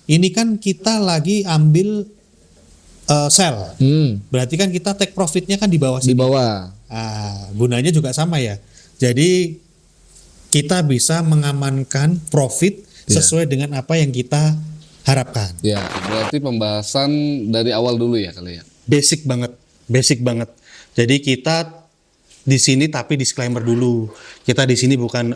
Ini kan kita lagi ambil sell. Berarti kan kita take profitnya kan di bawah Di sini. bawah. Gunanya juga sama ya. Jadi kita bisa mengamankan profit sesuai dengan apa yang kita harapkan. Ya, berarti pembahasan dari awal dulu ya kali ya. Basic banget. Jadi kita di sini tapi disclaimer dulu. Kita di sini bukan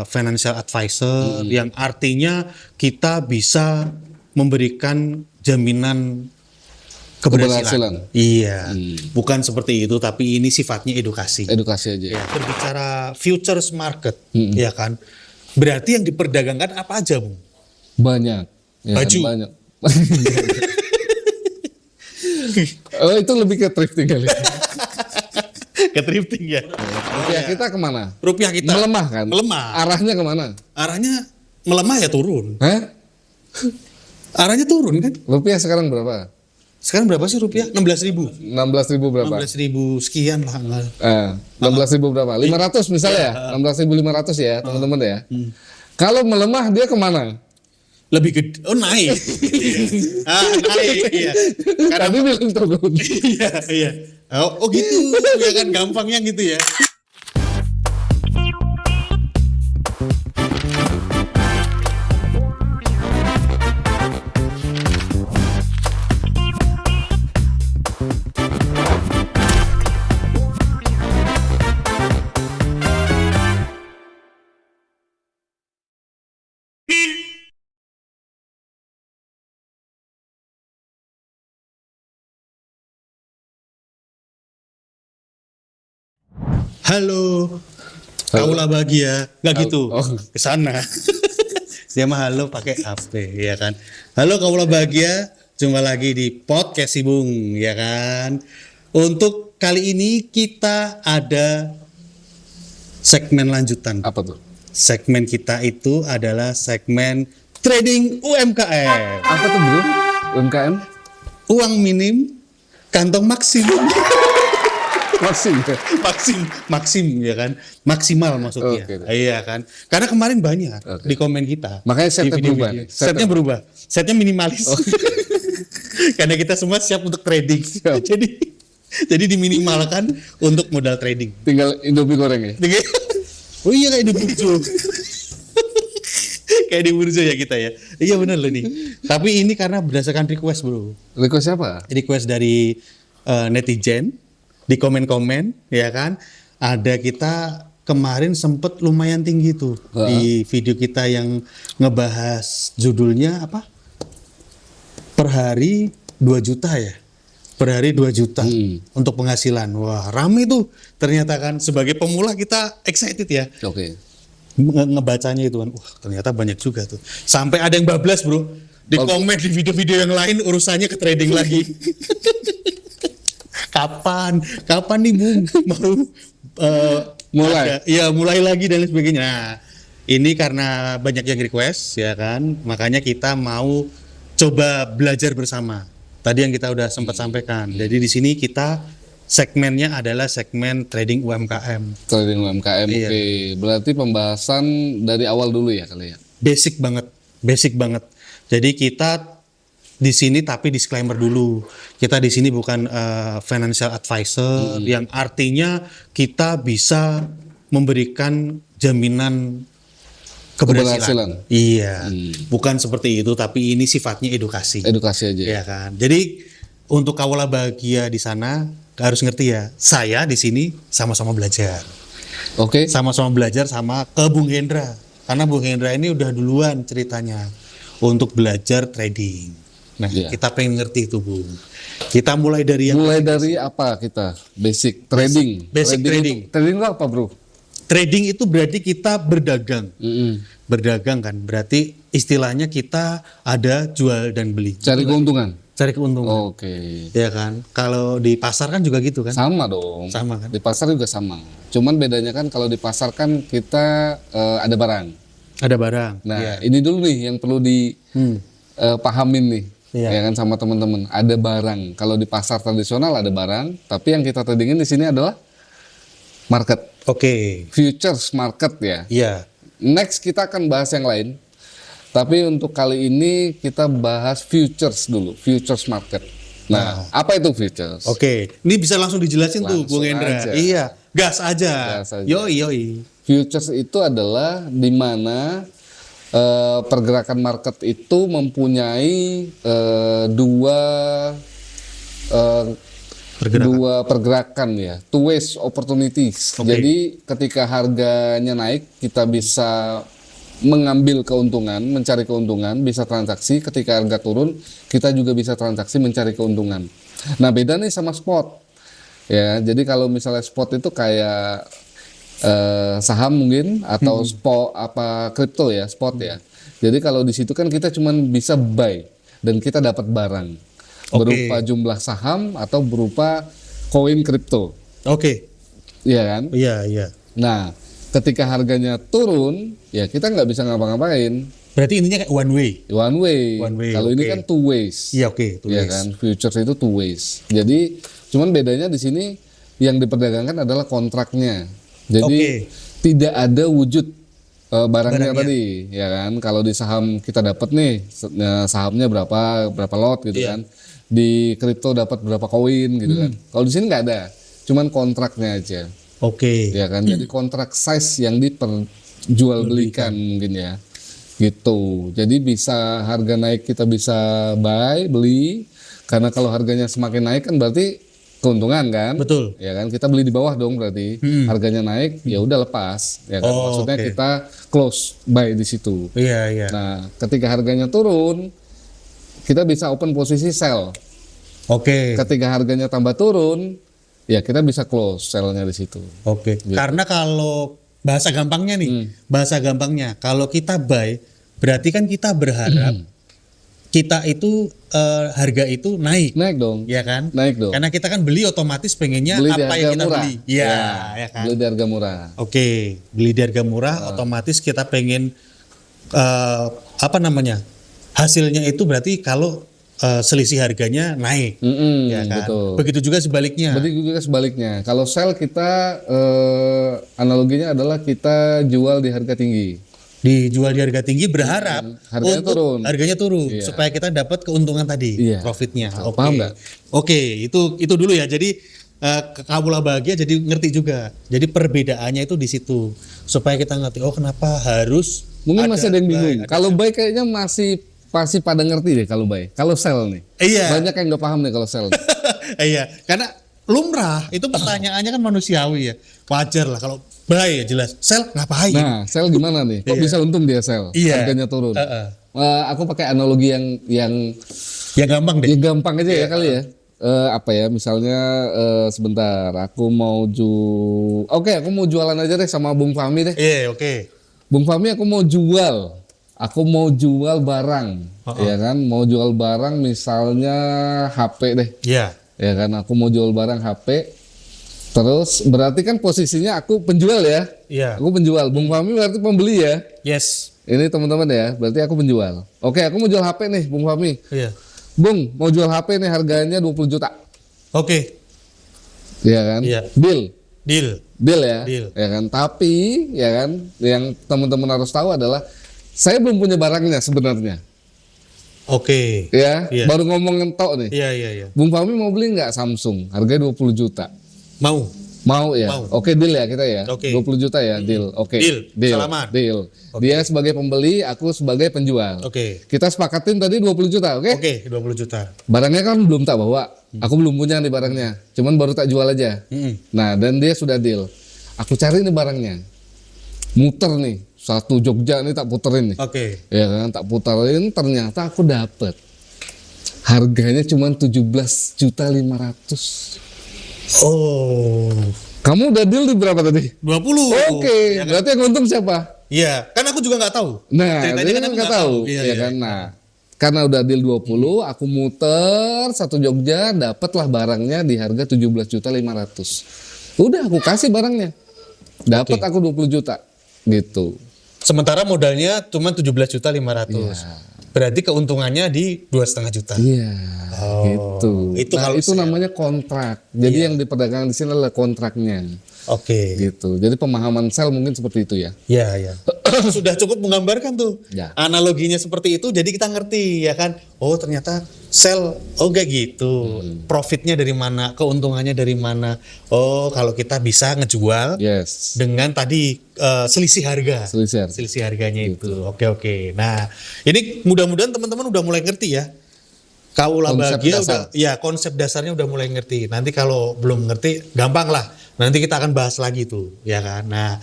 financial advisor yang artinya kita bisa memberikan jaminan keberhasilan. Iya. Bukan seperti itu, tapi ini sifatnya edukasi. Edukasi aja. Ya, berbicara futures market, ya kan. Berarti yang diperdagangkan apa aja, Bung? Banyak. Ya, Baju. Kan, banyak. Oh, itu lebih ke thrifting kali. Ke thrifting ya. Rupiah kita kemana? Rupiah kita Melemah kan? Melemah. Arahnya kemana? Arahnya melemah ya turun. Hah? Arahnya turun kan? Rupiah sekarang berapa? Sekarang berapa sih rupiah? 16.000. 16.000 berapa? 16.000 sekian lah. 16.000 berapa? 500 misalnya ya? 16.500 ya teman-teman ya. Kalau melemah dia kemana? Lebih gede. Oh, naik. Naik. Iya. Karena Tadi bilang turun. iya. Oh gitu. Ya kan gampangnya gitu ya. Halo. Kaulah bahagia. Nggak gitu. Ke sana. Dia mah halo pakai HP, ya kan. Halo kaulah bahagia, jumpa lagi di podcast si Bung, ya kan. Untuk kali ini kita ada segmen lanjutan. Apa tuh? Segmen kita itu adalah segmen trading UMKM. Apa tuh bro? UMKM? Uang minim, kantong maksimum. Maksim ya kan, maksimal maksudnya. Iya kan, karena kemarin banyak di komen kita. Makanya setnya berubah. Setnya berubah, setnya minimalis. Karena kita semua siap untuk trading. Jadi diminimalkan untuk modal trading. Tinggal Indomie goreng ya? Oh iya, kayak di burjo. Kayak di burjo ya kita ya. Iya benar loh nih. Tapi ini karena berdasarkan request bro. Request siapa? Request dari netizen di komen-komen, ya kan. Ada kita kemarin sempet lumayan tinggi tuh di video kita yang ngebahas judulnya apa? Per hari 2 juta ya. Per hari 2 juta untuk penghasilan. Wah, rame tuh. Ternyata kan sebagai pemula kita excited ya. Oke. Ngebacanya itu kan. Wah, ternyata banyak juga tuh. Sampai ada yang bablas, Bro. Di komen di video-video yang lain urusannya ke trading lagi. Kapan nih Bung mau mulai? Mulai lagi dan lain sebagainya. Nah, ini karena banyak yang request ya kan, makanya kita mau coba belajar bersama. Tadi yang kita udah sempat sampaikan. Jadi di sini kita segmennya adalah segmen trading UMKM. Trading UMKM, Iya. Oke. Berarti pembahasan dari awal dulu ya kali ya? Basic banget. Jadi kita di sini tapi disclaimer dulu. Kita di sini bukan financial advisor yang artinya kita bisa memberikan jaminan keberhasilan. Iya. Bukan seperti itu, tapi ini sifatnya edukasi. Edukasi aja. Iya kan. Jadi untuk kaulah bahagia di sana harus ngerti ya. Saya di sini sama-sama belajar. Oke. Sama-sama belajar sama ke Bung Hendra. Karena Bung Hendra ini udah duluan ceritanya untuk belajar trading. Nah, kita pengen ngerti itu, Bung. Kita mulai dari yang dari apa kita? Basic trading. Basic trading. Trading itu apa, Bro? Trading itu berarti kita berdagang. Berdagang kan, berarti istilahnya kita ada jual dan beli. Cari keuntungan. Oke. Ya kan? Kalau di pasar kan juga gitu kan? Sama dong. Sama kan? Di pasar juga sama. Cuman bedanya kan kalau di pasar kan kita ada barang. Ada barang. Nah, ini dulu nih yang perlu dipahamin nih. Ya kan sama teman-teman. Ada barang. Kalau di pasar tradisional ada barang, tapi yang kita tradingin di sini adalah market. Oke. Futures market ya. Iya. Next kita akan bahas yang lain. Tapi untuk kali ini kita bahas futures dulu, futures market. Nah, apa itu futures? Oke, ini bisa langsung dijelasin tuh Langsung Bung Hendra. aja. Iya, gas aja. Gas aja. Yoi. Futures itu adalah di mana pergerakan market itu mempunyai dua pergerakan ya, two ways opportunities. Oke. Jadi ketika harganya naik, kita bisa mengambil keuntungan, mencari keuntungan, bisa transaksi. Ketika harga turun, kita juga bisa transaksi mencari keuntungan. Nah, beda nih sama spot. Ya, jadi kalau misalnya spot itu kayak saham mungkin atau spot apa kripto ya, spot ya. Jadi kalau di situ kan kita cuman bisa buy dan kita dapat barang berupa jumlah saham atau berupa koin kripto. Oke. Iya kan? Iya. Nah, ketika harganya turun, ya kita nggak bisa ngapa-ngapain. Berarti intinya kayak one way. One way. Kalau ini oke. kan two ways. Iya, oke. Iya kan? Futures itu two ways. Jadi cuman bedanya di sini yang diperdagangkan adalah kontraknya. Jadi tidak ada wujud barangnya tadi, ya kan? Kalau di saham kita dapat nih sahamnya berapa lot gitu kan. Di kripto dapat berapa koin gitu kan. Kalau di sini nggak ada, cuman kontraknya aja. Oke. Ya kan, jadi kontrak size yang diperjualbelikan mungkin ya, gitu. Jadi bisa harga naik kita bisa beli, karena kalau harganya semakin naik kan berarti keuntungan kan. Betul. Ya kan, kita beli di bawah dong berarti harganya naik, ya udah lepas. Ya kan, maksudnya kita close buy di situ. Iya. Nah, ketika harganya turun, kita bisa open posisi sell. Oke. Ketika harganya tambah turun, ya kita bisa close sell-nya di situ. Oke. Gitu. Karena kalau bahasa gampangnya nih, kalau kita buy, berarti kan kita berharap kita itu harga itu naik. Naik dong. Ya kan? Naik dong. Karena kita kan beli otomatis pengennya Beli di apa harga yang kita murah. beli. Iya, ya kan? Beli di harga murah. Oke, beli di harga murah, otomatis kita pengen hasilnya itu berarti kalau selisih harganya naik, ya kan? Betul. Begitu juga sebaliknya. Begitu juga sebaliknya. Kalau sell kita analoginya adalah kita jual di harga tinggi. Dijual di harga tinggi berharap Harganya turun. harganya turun Iya. supaya kita dapat keuntungan tadi, Iya. profitnya. Oke. Paham nggak? Oke, itu dulu ya. Jadi Kawula Bahagia jadi ngerti juga. Jadi perbedaannya itu di situ supaya kita ngerti. Oh, kenapa harus? Mungkin masih ada yang bingung. buy, Kalau buy kayaknya pasti pada ngerti deh kalau buy. Kalau sell nih. Iya. Banyak yang nggak paham nih kalau sell. Iya, karena lumrah itu pertanyaannya kan manusiawi ya. Wajar lah kalau buy ya jelas. Sell ngapain? Nah, sell gimana nih? Kok bisa untung dia sell? Iya. Harganya turun. Aku pakai analogi yang Ya gampang deh. ya gampang aja ya kali ya. Misalnya sebentar, aku mau jualan aja deh sama Bung Fahmi deh. Iya, oke. Bung Fahmi, aku mau jual barang, ya kan? Mau jual barang misalnya HP deh, Iya. ya kan? Aku mau jual barang HP. Terus berarti kan posisinya aku penjual ya? Iya. Aku penjual. Bung Fahmi berarti pembeli ya? Yes. Ini teman-teman ya, berarti aku penjual. Oke, aku mau jual HP nih, Bung Fahmi. Iya. Bung, mau jual HP nih harganya 20 juta. Oke. Iya kan? Iya. Deal ya. Deal. Ya kan? Tapi ya kan, yang teman-teman harus tahu adalah saya belum punya barangnya sebenarnya. Oke. Ya, Iya. baru ngomongin tok nih. Iya. Bung Fahmi mau beli nggak Samsung? Harganya 20 juta. Mau. Mau ya? Mau. Oke, deal ya kita ya. Oke. 20 juta ya, deal. Oke. Deal. Salaman. Deal. Dia sebagai pembeli, aku sebagai penjual. Oke. Kita sepakatin tadi 20 juta, oke? Oke, 20 juta. Barangnya kan belum tak bawa. Aku belum punya nih barangnya. Cuman baru tak jual aja. Nah, dan dia sudah deal. Aku cari nih barangnya. Muter nih. Satu Jogja nih tak puterin nih. Oke. Ya kan, tak puterin ternyata aku dapet. Harganya cuma 17.500.000. Oh. Kamu udah deal di berapa tadi? 20. Oke, berarti yang untung siapa? Iya, kan aku juga nggak tahu. Nah, Ceritanya dia kan kan aku nggak tahu, Iya, ya kan? Nah, karena udah deal 20, aku muter satu Jogja, dapatlah barangnya di harga 17.500.000. Udah aku kasih barangnya. Dapat aku 20 juta. Gitu. Sementara modalnya cuma 17.500.000. Berarti keuntungannya di 2,5 juta. Iya, gitu. Itu Nah, kalau itu namanya kontrak. Jadi yang diperdagangkan di sini adalah kontraknya. Oke. gitu. Jadi pemahaman sell mungkin seperti itu ya. Ya, ya. Sudah cukup menggambarkan tuh. Ya. Analoginya seperti itu, jadi kita ngerti ya kan. Oh ternyata sell, oh gak gitu. Profitnya dari mana, keuntungannya dari mana. Oh kalau kita bisa ngejual Yes. dengan tadi selisih harga. Selisih harga. Selisih harganya itu. Oke, oke. Nah ini mudah-mudahan teman-teman udah mulai ngerti ya. Kaulah Konsep bahagia dasar. udah, ya konsep dasarnya udah mulai ngerti. Nanti kalau belum ngerti, gampang lah. Nanti kita akan bahas lagi tuh, ya kan. Nah,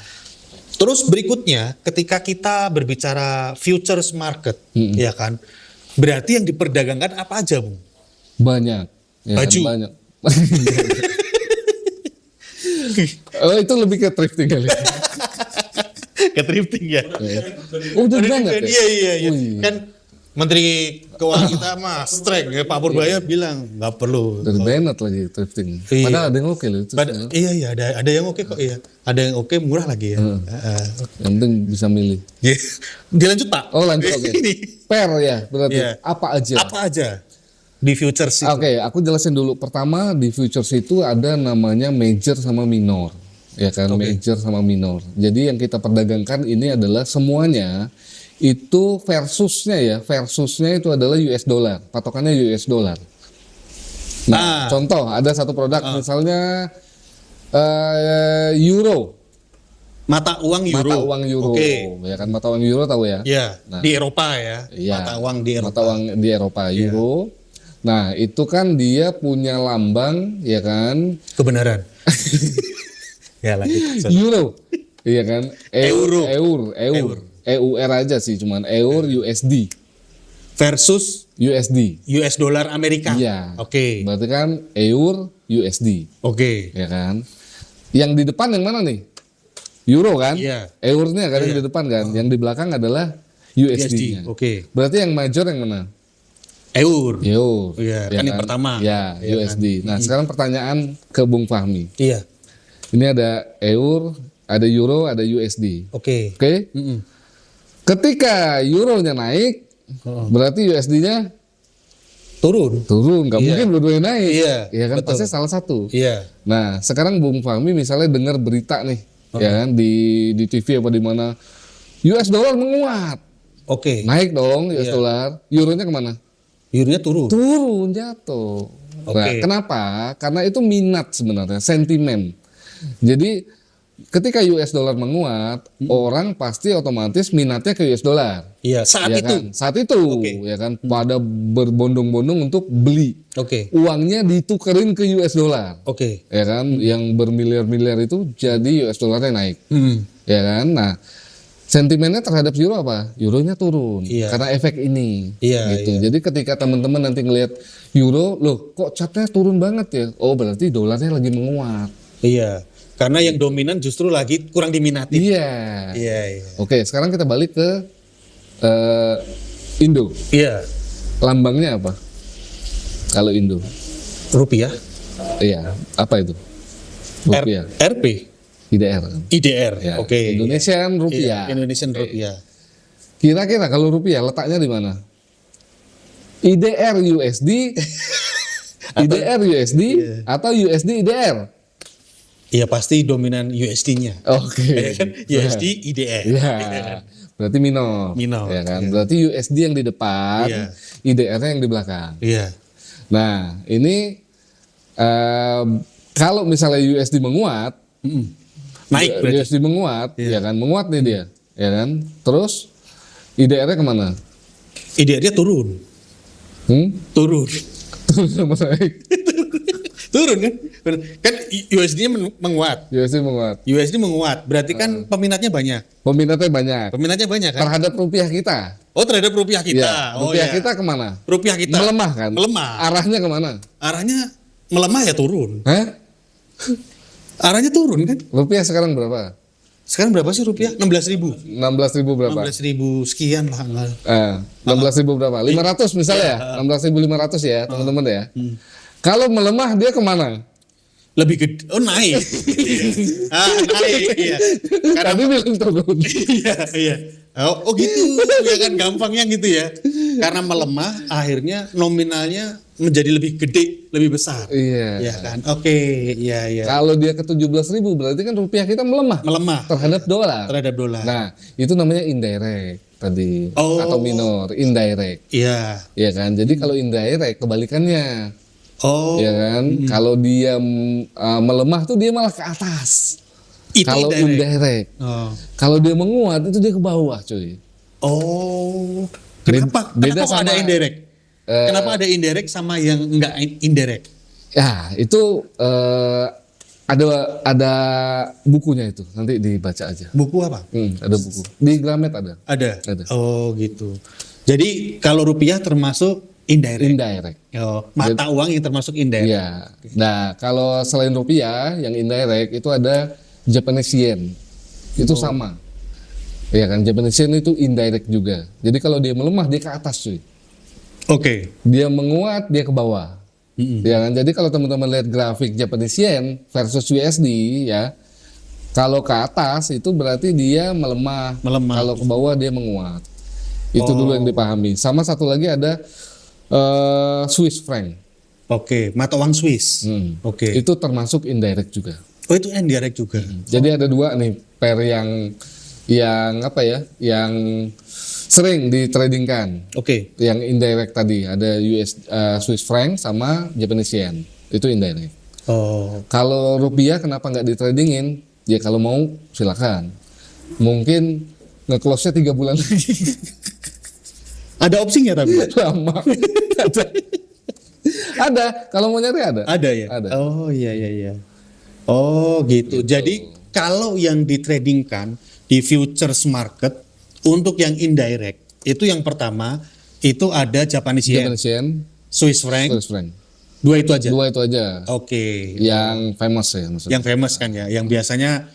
terus berikutnya, ketika kita berbicara futures market, ya kan, berarti yang diperdagangkan apa aja, Bung? Banyak. Ya kan, Baju. banyak. Oh itu lebih ke thrifting kali. Ke thrifting ya. Oh udah banget ya. Iya, iya, iya. Oh, iya. Kan Menteri Keuangan kita mah strike ya, Pak Purbaya bilang nggak perlu. Dari Bennett lagi thrifting. Iya. Padahal ada yang oke loh itu. Iya, iya, ada yang oke kok, iya. Ada yang oke, murah lagi ya. Yang penting bisa milih. Iya. Dilanjut Pak. Oh lanjut oke. Ini. Pair ya berarti. Iya. Apa aja? Apa aja di futures itu? Oke, aku jelasin dulu. Pertama di futures itu ada namanya major sama minor, ya kan? Major sama minor. Jadi yang kita perdagangkan ini adalah semuanya itu versusnya itu adalah US dollar, patokannya US dollar. Nah, contoh ada satu produk misalnya euro, Mata uang euro. mata uang euro, Oke. ya kan? Mata uang euro tahu ya? Ya, Nah. di Eropa ya. Iya. Mata uang di Eropa. Mata uang di Eropa, euro. Nah, itu kan dia punya lambang, ya kan? Kebenaran. Ya lanjut. Euro, iya kan? Euro. EUR aja sih, cuman EUR USD, Versus USD. US dollar Amerika. Iya. Oke. Berarti kan EUR USD, Oke. ya kan? Yang di depan yang mana nih? Euro kan? Iya. EUR-nya kan yang di depan kan? Yang di belakang adalah USD-nya. Oke. Berarti yang major yang mana? Eur. EUR. Iya, kan yang pertama. Ya, Iya USD. Nah, sekarang pertanyaan ke Bung Fahmi. Iya. Ini ada EUR, ada Euro, ada USD. Oke. Oke? Mm-mm. Ketika euronya naik, berarti USD-nya Turun. turun. Nggak mungkin dua-duanya naik. Iya, Ya kan, betul. pasti salah satu. Iya. Nah, sekarang Bung Fahmi misalnya dengar berita nih, ya kan, di TV apa di mana, US dollar menguat. Oke. Naik dong US dollar. Euronya kemana? Euronya turun. Turun, jatuh. Nah, Oke. kenapa? Karena itu minat sebenarnya, sentimen. Jadi ketika US dollar menguat, orang pasti otomatis minatnya ke US dollar. Iya, saat Ya itu. kan? Saat itu, ya kan, pada berbondong-bondong untuk beli. Oke. Uangnya ditukerin ke US dollar. Oke. Ya kan, yang bermiliar-miliar itu jadi US dollarnya naik. Ya kan? Nah, sentimennya terhadap euro apa? Euronya turun. Iya. Karena efek ini. Iya, Gitu. Jadi ketika teman-teman nanti ngelihat euro, loh kok chartnya turun banget ya? Oh, berarti dolarnya lagi menguat. Iya. Karena yang dominan justru lagi kurang diminati. Iya. Iya, iya. Oke, sekarang kita balik ke Indo. Iya. Lambangnya apa? Kalau Indo. Rupiah. Iya, apa itu? Rupiah. RP. IDR. IDR. Ya. Oke. Indonesian rupiah. Iya, Indonesian rupiah. Kira-kira kalau rupiah letaknya di mana? IDR USD, IDR USD, atau USD IDR? Iya pasti dominan USD-nya. Oke. Ya kan? USD IDR. Ya. Berarti minor. Minor, Ya kan? iya. Berarti USD yang di depan, Iya. IDR-nya yang di belakang. Iya. Nah, ini kalau misalnya USD menguat, Naik berarti. USD menguat, ya kan? Menguat nih dia, ya kan? Terus IDR-nya kemana? IDR-nya turun. Turun. Turun sama naik. Turun kan? Kan USD-nya menguat. USD menguat. USD menguat. Berarti kan peminatnya banyak. Peminatnya banyak. Peminatnya banyak kan? Terhadap rupiah kita. Oh, terhadap rupiah kita. Ya, Oh, rupiah iya. kita kemana? Rupiah kita Melemah kan? Melemah. Arahnya kemana? Arahnya melemah ya turun. Hah? Arahnya turun kan? Rupiah sekarang berapa? Sekarang berapa sih rupiah? 16.000. 16.000 berapa? 16.000 sekian lah. 16.000 berapa? 500 misalnya ya? 16.500 ya teman-teman ya. Kalau melemah dia kemana? lebih gede. Oh, naik. Naik. Iya. Karena Tadi bilang turun. iya. Oh gitu, ya kan gampangnya gitu ya. Karena melemah, akhirnya nominalnya menjadi lebih gede, lebih besar. Iya. Ya kan. Oke, iya. Kalau dia ke 17.000 berarti kan rupiah kita melemah Melemah terhadap dolar. terhadap dolar. Nah, itu namanya indirect tadi Oh. atau minor, indirect. Iya. Ya kan? Jadi kalau indirect kebalikannya. Oh. Ya kan? Kalau dia melemah tuh dia malah ke atas. Itu Kalau indirect. Oh. Kalau dia menguat itu dia ke bawah, cuy. Oh. Kenapa? Beda Kenapa kok ada sama- indirect? Kenapa ada indirect sama yang enggak indirect? Ya, itu ada bukunya itu. Nanti dibaca aja. Buku apa? Ada buku. Di Gramet ada. Ada. Ada. Oh, gitu. Jadi kalau rupiah termasuk indirect. Indirect. Oh, mata uang yang termasuk indirect. Iya. Nah, kalau selain rupiah yang indirect itu ada Japanese yen. Itu sama. Ya kan, Japanese yen itu indirect juga. Jadi kalau dia melemah dia ke atas, cuy. Oke. Dia menguat dia ke bawah. Ya kan? Jadi kalau teman-teman lihat grafik Japanese yen versus USD ya, kalau ke atas itu berarti dia melemah. Melemah. Kalau ke bawah dia menguat. Itu dulu yang dipahami. Sama satu lagi ada Swiss franc. Oke, mata uang Swiss. Oke. Itu termasuk indirect juga. Oh, itu indirect juga. Jadi ada dua nih pair yang apa ya? Yang sering ditradingkan. Oke. Yang indirect tadi ada Swiss franc sama Japanese yen. Itu indirect. Oh. Kalau rupiah kenapa nggak ditradingin? Ya kalau mau silakan. Mungkin nge-close-nya 3 bulan lagi. Ada opsinya tapi. Lama. Ada. Kalau mau nyari ada. Ada ya? Ada. Oh, iya. Oh, gitu. Jadi kalau yang ditradingkan di futures market untuk yang indirect, itu yang pertama itu ada Japanese yen, Japanese yen, Swiss franc, Swiss franc. dua itu aja. Dua itu aja. Oke. Yang famous ya maksudnya. Yang famous kan ya, yang biasanya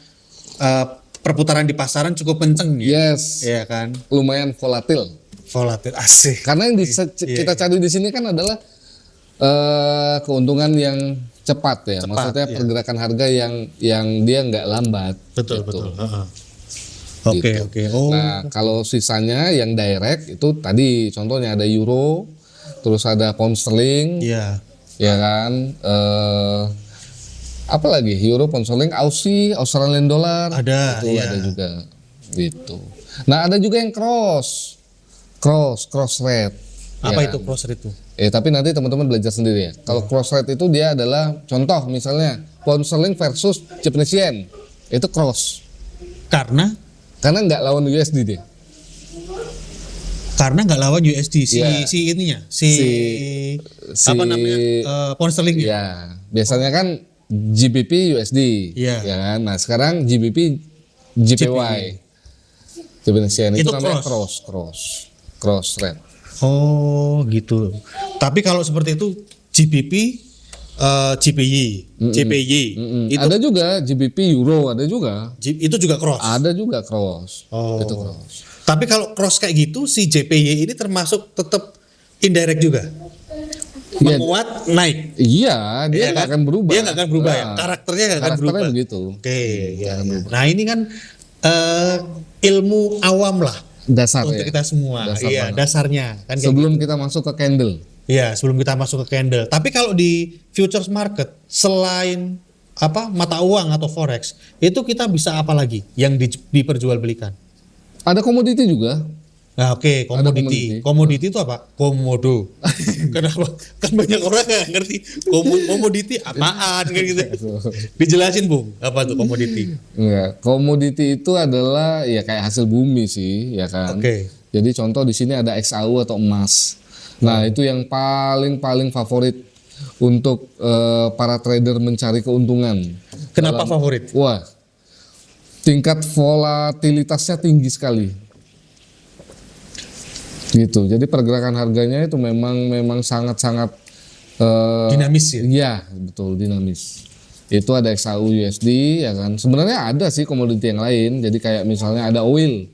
perputaran di pasaran cukup kenceng ya. Yes. Iya kan? Lumayan volatil. Volatil asik. Karena yang kita cari di sini kan adalah keuntungan yang cepat ya. Maksudnya iya. pergerakan harga yang dia nggak lambat. Betul. Gitu. Oke. Oh. Nah, kalau sisanya yang direct itu tadi contohnya ada euro, terus ada pound sterling, Iya. ya kan? Apa lagi? Euro, pound sterling, Aussie, Australian dollar. Ada, Itu iya. ada juga. Gitu. Nah, ada juga yang cross rate. Apa ya itu kan? cross rate itu? Tapi nanti teman-teman belajar sendiri ya. Kalau cross rate itu dia adalah contoh misalnya pound sterling versus Japanese yen. Itu cross. Karena Karena nggak lawan USD dia. nggak lawan USD Iya. si ininya Si- apa namanya pound sterling ya. Ya, biasanya kan GBP USD. Iya. Ya kan? Nah, sekarang GBP JPY. Japanese yen itu Itu namanya cross rate. Oh gitu. Tapi kalau seperti itu GBP, JPY itu Ada juga GBP Euro, ada juga. itu juga cross. Ada juga cross. Oh. Itu cross. Tapi kalau cross kayak gitu si JPY ini termasuk tetap indirect juga. Iya. Menguat naik. Iya, dia Iya nggak kan? akan berubah. Dia nggak akan berubah ya. Nah, Karakternya nggak akan karakternya berubah. begitu. Oke, ya. Nah ini kan ilmu awam lah Dasar untuk ya. kita semua. Dasar Iya, banget. dasarnya kan. Kayak Sebelum kita masuk ke candle. Iya, sebelum kita masuk ke candle. Tapi kalau di futures market selain apa mata uang atau forex, itu kita bisa apa lagi yang diperjualbelikan? Ada komoditi juga. Nah, oke, komoditi. komoditi. Komoditi itu apa? Komodo. Kenapa? Kan banyak orang nggak ngerti komoditi apaan kan gitu. Dijelasin, Bung, apa tuh komoditi? Enggak, komoditi itu adalah ya kayak hasil bumi sih, ya kan. Oke. Jadi contoh di sini ada XAU atau emas. Nah, itu yang paling favorit untuk para trader mencari keuntungan. Kenapa favorit? Wah, tingkat volatilitasnya tinggi sekali. Gitu. Jadi pergerakan harganya itu memang sangat-sangat Dinamis ya? Iya, betul, dinamis. Itu ada XAU USD ya kan. Sebenarnya ada sih komoditi yang lain. Jadi kayak misalnya ada oil.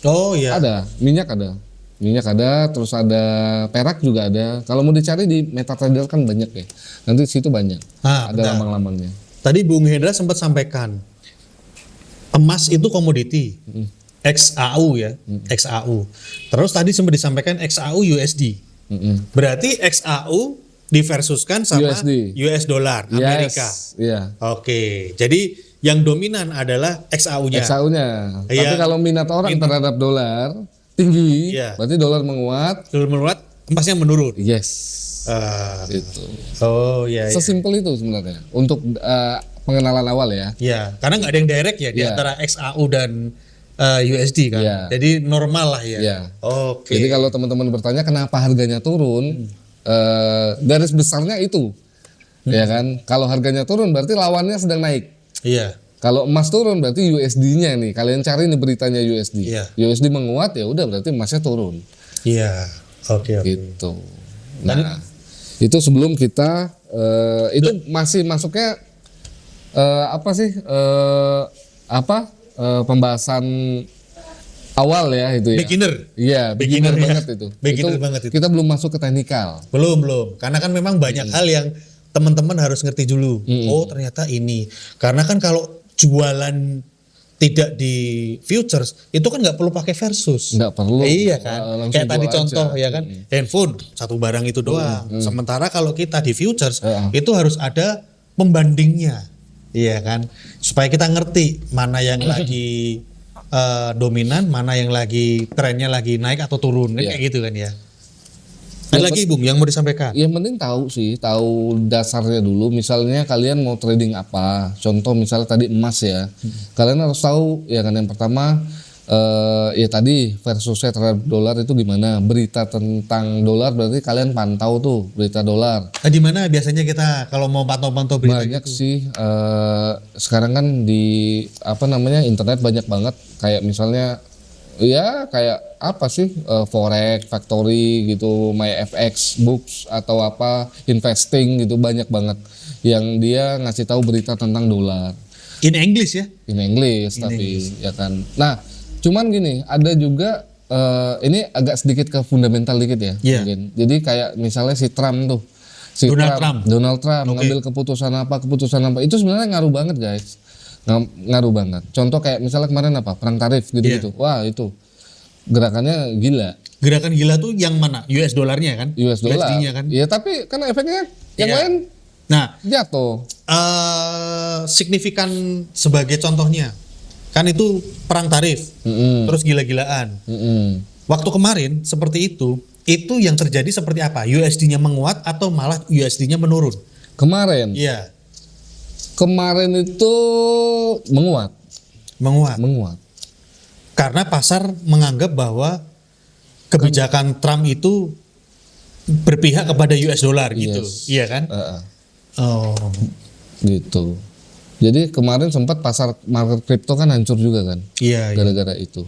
Oh iya. Ada, minyak ada. Minyak ada, terus ada perak juga ada. Kalau mau dicari di MetaTrader kan banyak ya. Nanti situ banyak. Ada bentar. lambang-lambangnya. Tadi Bung Hendra sempat sampaikan emas itu komoditi. XAU ya, XAU. Terus tadi sempat disampaikan XAU USD. Berarti XAU diversuskan sama USD. US dollar Amerika. Iya. Oke. Jadi yang dominan adalah XAU-nya. XAU-nya. Iya. Tapi kalau minat orang terhadap dolar tinggi, Iya. berarti dolar menguat. Dolar menurut emasnya menurun. Yes. Ah, Gitu. oh iya. Sesimpel itu sebenarnya untuk pengenalan awal ya. Ya, karena nggak ada yang direct ya di Iya. antara XAU dan USD kan. Iya. Jadi normal lah ya. Iya. Oke. Jadi kalau teman-teman bertanya kenapa harganya turun, garis besarnya itu, ya kan? Kalau harganya turun berarti lawannya sedang naik. Iya. Kalau emas turun berarti USD-nya nih. Kalian cari nih beritanya USD. Iya. USD menguat ya udah berarti emasnya turun. Iya. Oke. Gitu. Nah, itu sebelum kita itu masih masuknya apa sih? Pembahasan awal ya itu ya. Beginner. Iya, beginner ya. banget itu. Beginner banget itu. Kita belum masuk ke teknikal. Belum. Karena kan memang banyak hal yang teman-teman harus ngerti dulu. Oh, ternyata ini. Karena kan kalau jualan tidak di futures itu kan nggak perlu pakai versus. Nggak perlu. Iya kan. Langsung Kayak tadi jual contoh aja. ya kan. Handphone satu barang itu doang. Sementara kalau kita di futures itu harus ada pembandingnya. Iya kan. Supaya kita ngerti mana yang lagi dominan, mana yang lagi trennya lagi naik atau turun. Iya. Kayak gitu kan ya. Ada lagi Bung yang mau disampaikan? Yang penting tahu dasarnya dulu. Misalnya kalian mau trading apa? Contoh misalnya tadi emas ya. Kalian harus tahu ya kan yang pertama ya tadi versusnya terhadap dolar itu gimana? Berita tentang dolar berarti kalian pantau tuh berita dolar. Di mana biasanya kita kalau mau pantau-pantau berita Banyak gitu? sih sekarang kan di internet banyak banget kayak misalnya ya kayak apa sih forex, factory gitu, MyFX, books atau apa investing gitu banyak banget yang dia ngasih tahu berita tentang dolar. In English ya? In English tapi ya kan. Nah, cuman gini, ada juga ini agak sedikit ke fundamental dikit ya. Iya. Mungkin. Jadi kayak misalnya si Trump tuh. Donald Trump ngambil keputusan apa itu sebenarnya ngaruh banget guys. Ngaruh banget. Contoh kayak misalnya kemarin apa? Perang tarif gitu-gitu. Wah, itu gerakannya gila. Gerakan gila tuh yang mana? US dollarnya kan? US dollar. USD-nya kan? Iya, tapi kan efeknya yang Iya. lain Nah, jatuh. signifikan sebagai contohnya kan itu perang tarif, terus gila-gilaan. Waktu kemarin seperti itu yang terjadi seperti apa? USD-nya menguat atau malah USD-nya menurun? Kemarin Iya, itu menguat. karena pasar menganggap bahwa kebijakan Trump itu berpihak kepada US dollar gitu, Yes. iya kan? Oh, Gitu. Jadi kemarin sempat pasar market kripto kan hancur juga kan iya. gara-gara itu.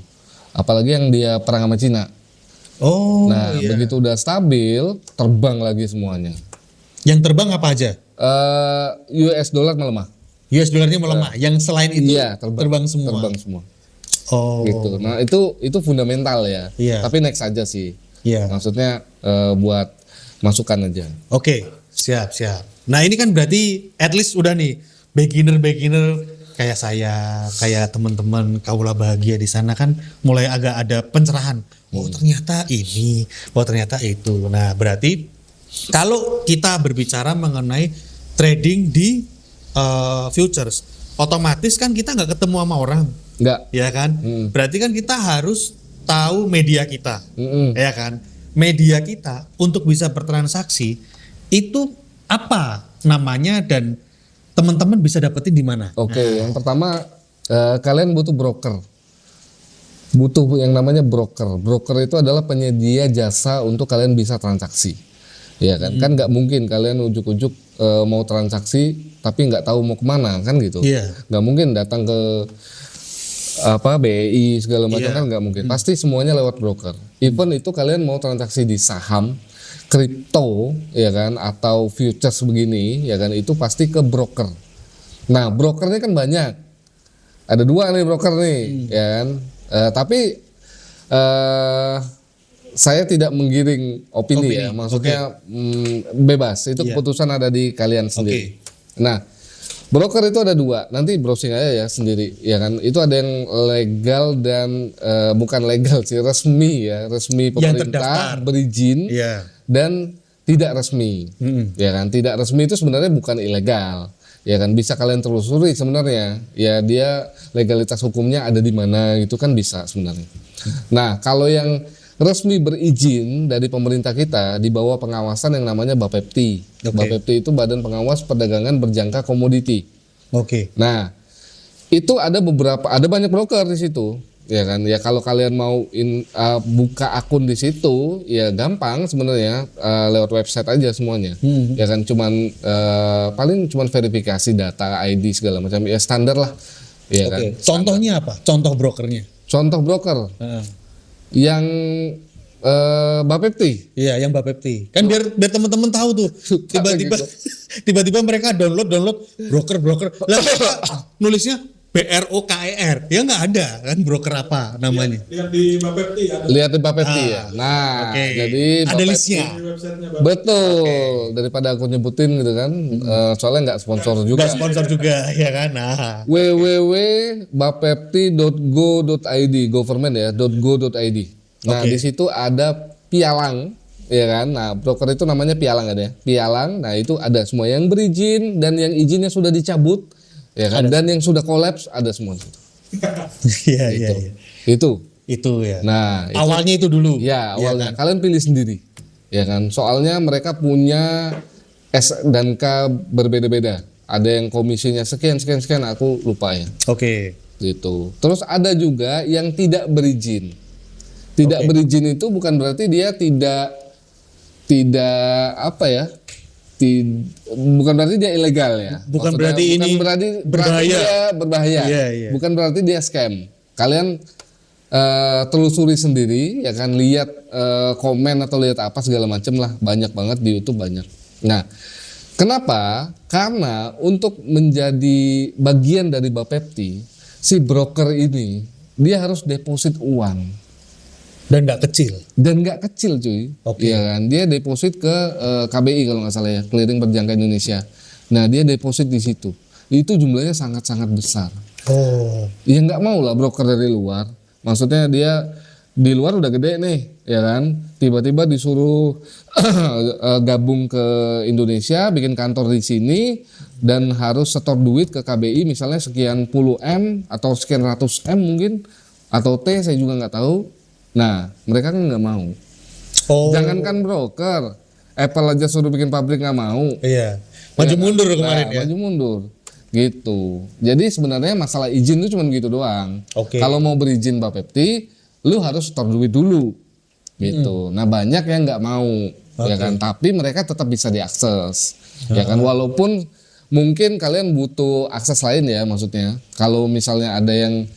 Apalagi yang dia perang sama Cina. Oh, Nah, iya. begitu udah stabil, terbang lagi semuanya. Yang terbang apa aja? US dollar melemah. US dollarnya melemah. Yang selain itu Iya, terbang semua. Terbang semua. Oh, Gitu. Nah, itu fundamental ya. Iya. Tapi next aja sih. iya. Maksudnya buat masukan aja. Oke, siap. Nah ini kan berarti at least udah nih beginner kayak saya, kayak teman-teman kaula bahagia di sana kan mulai agak ada pencerahan. Oh ternyata ini, oh ternyata itu. Nah berarti kalau kita berbicara mengenai trading di futures, otomatis kan kita nggak ketemu sama orang, Enggak. ya kan? Berarti kan kita harus tahu media kita, Mm-mm. ya kan? Media kita untuk bisa bertransaksi itu apa namanya dan teman-teman bisa dapetin di mana? Oke, yang pertama kalian butuh broker. Butuh yang namanya broker. Broker itu adalah penyedia jasa untuk kalian bisa transaksi. Ya kan? Kan nggak mungkin kalian ujuk-ujuk mau transaksi tapi nggak tahu mau kemana kan gitu. Iya. Nggak mungkin datang ke BI segala macam kan nggak mungkin. Pasti semuanya lewat broker. Even itu kalian mau transaksi di saham, kripto ya kan atau futures begini ya kan itu pasti ke broker. Nah, brokernya kan banyak. Ada 2 nih broker nih ya kan. Tapi saya tidak menggiring opini ya, maksudnya bebas, itu keputusan ada di kalian sendiri. Nah, broker itu ada dua, nanti browsing aja ya sendiri, ya kan. Itu ada yang legal dan bukan legal sih, resmi ya, resmi pemerintah berizin dan tidak resmi, ya kan. Tidak resmi itu sebenarnya bukan ilegal, ya kan. Bisa kalian telusuri sebenarnya, ya dia legalitas hukumnya ada di mana, itu kan bisa sebenarnya. Nah, kalau yang resmi berizin dari pemerintah kita di bawah pengawasan yang namanya Bapepti. Bapepti itu Badan Pengawas Perdagangan Berjangka Komoditi. Nah, itu ada banyak broker di situ, ya kan. Ya kalau kalian mau buka akun di situ, ya gampang sebenarnya, lewat website aja semuanya. Ya kan, paling cuman verifikasi data, ID segala macam, ya standar lah. Ya kan. Contohnya apa? Contoh brokernya? Contoh broker. Yang Bapepti. Iya, yang Bapepti. Kan biar teman-teman tahu tuh. Tiba-tiba mereka download broker. Lah nulisnya BROKER. Ya nggak ada kan broker apa namanya. Lihat di Bapepti ada. Lihat di Bapepti ya. Nah, jadi ada listnya. Betul. Daripada aku nyebutin gitu kan. Soalnya nggak sponsor juga. Nggak sponsor juga ya kan. Nah. www.bapepti.go.id, government ya, .go.id. Nah, di situ ada pialang, ya kan. Nah, broker itu namanya pialang ada ya. Pialang. Nah, itu ada semua yang berizin dan yang izinnya sudah dicabut, ya kan. Dan yang sudah kolaps ada semua. Iya. Itu ya. Nah, awalnya itu dulu. Ya, awalnya. Kalian pilih sendiri. Ya kan. Soalnya mereka punya S dan K berbeda-beda. Ada yang komisinya sekian, aku lupa ya. Gitu. Terus ada juga yang tidak berizin. Tidak berizin itu bukan berarti dia tidak apa ya? Bukan berarti dia ilegal ya. Bukan berarti dia berbahaya. Bukan berarti dia scam. Kalian telusuri sendiri, ya kan, lihat komen atau lihat apa segala macam lah, banyak banget di YouTube banyak. Nah, kenapa? Karena untuk menjadi bagian dari Bapepti, si broker ini dia harus deposit uang. Dan nggak kecil cuy. Iya kan, dia deposit ke KBI kalau nggak salah ya, Clearing Berjangka Indonesia. Nah, dia deposit di situ. Itu jumlahnya sangat-sangat besar. Ya nggak mau lah broker dari luar. Maksudnya dia di luar udah gede nih, ya kan. Tiba-tiba disuruh gabung ke Indonesia, bikin kantor di sini, dan harus setor duit ke KBI misalnya sekian puluh M atau sekian ratus M mungkin, atau T, saya juga nggak tahu. Nah, mereka kan nggak mau. Jangankan broker, Apple aja suruh bikin pabrik nggak mau. Iya. Maju mundur kemarin ya. Maju mundur. Gitu. Jadi sebenarnya masalah izin itu cuma gitu doang. Kalau mau berizin Bapepti, lu harus setor duit dulu. Gitu. Nah, banyak yang nggak mau, ya kan. Tapi mereka tetap bisa diakses, ya kan. Walaupun mungkin kalian butuh akses lain ya, maksudnya. Kalau misalnya ada yang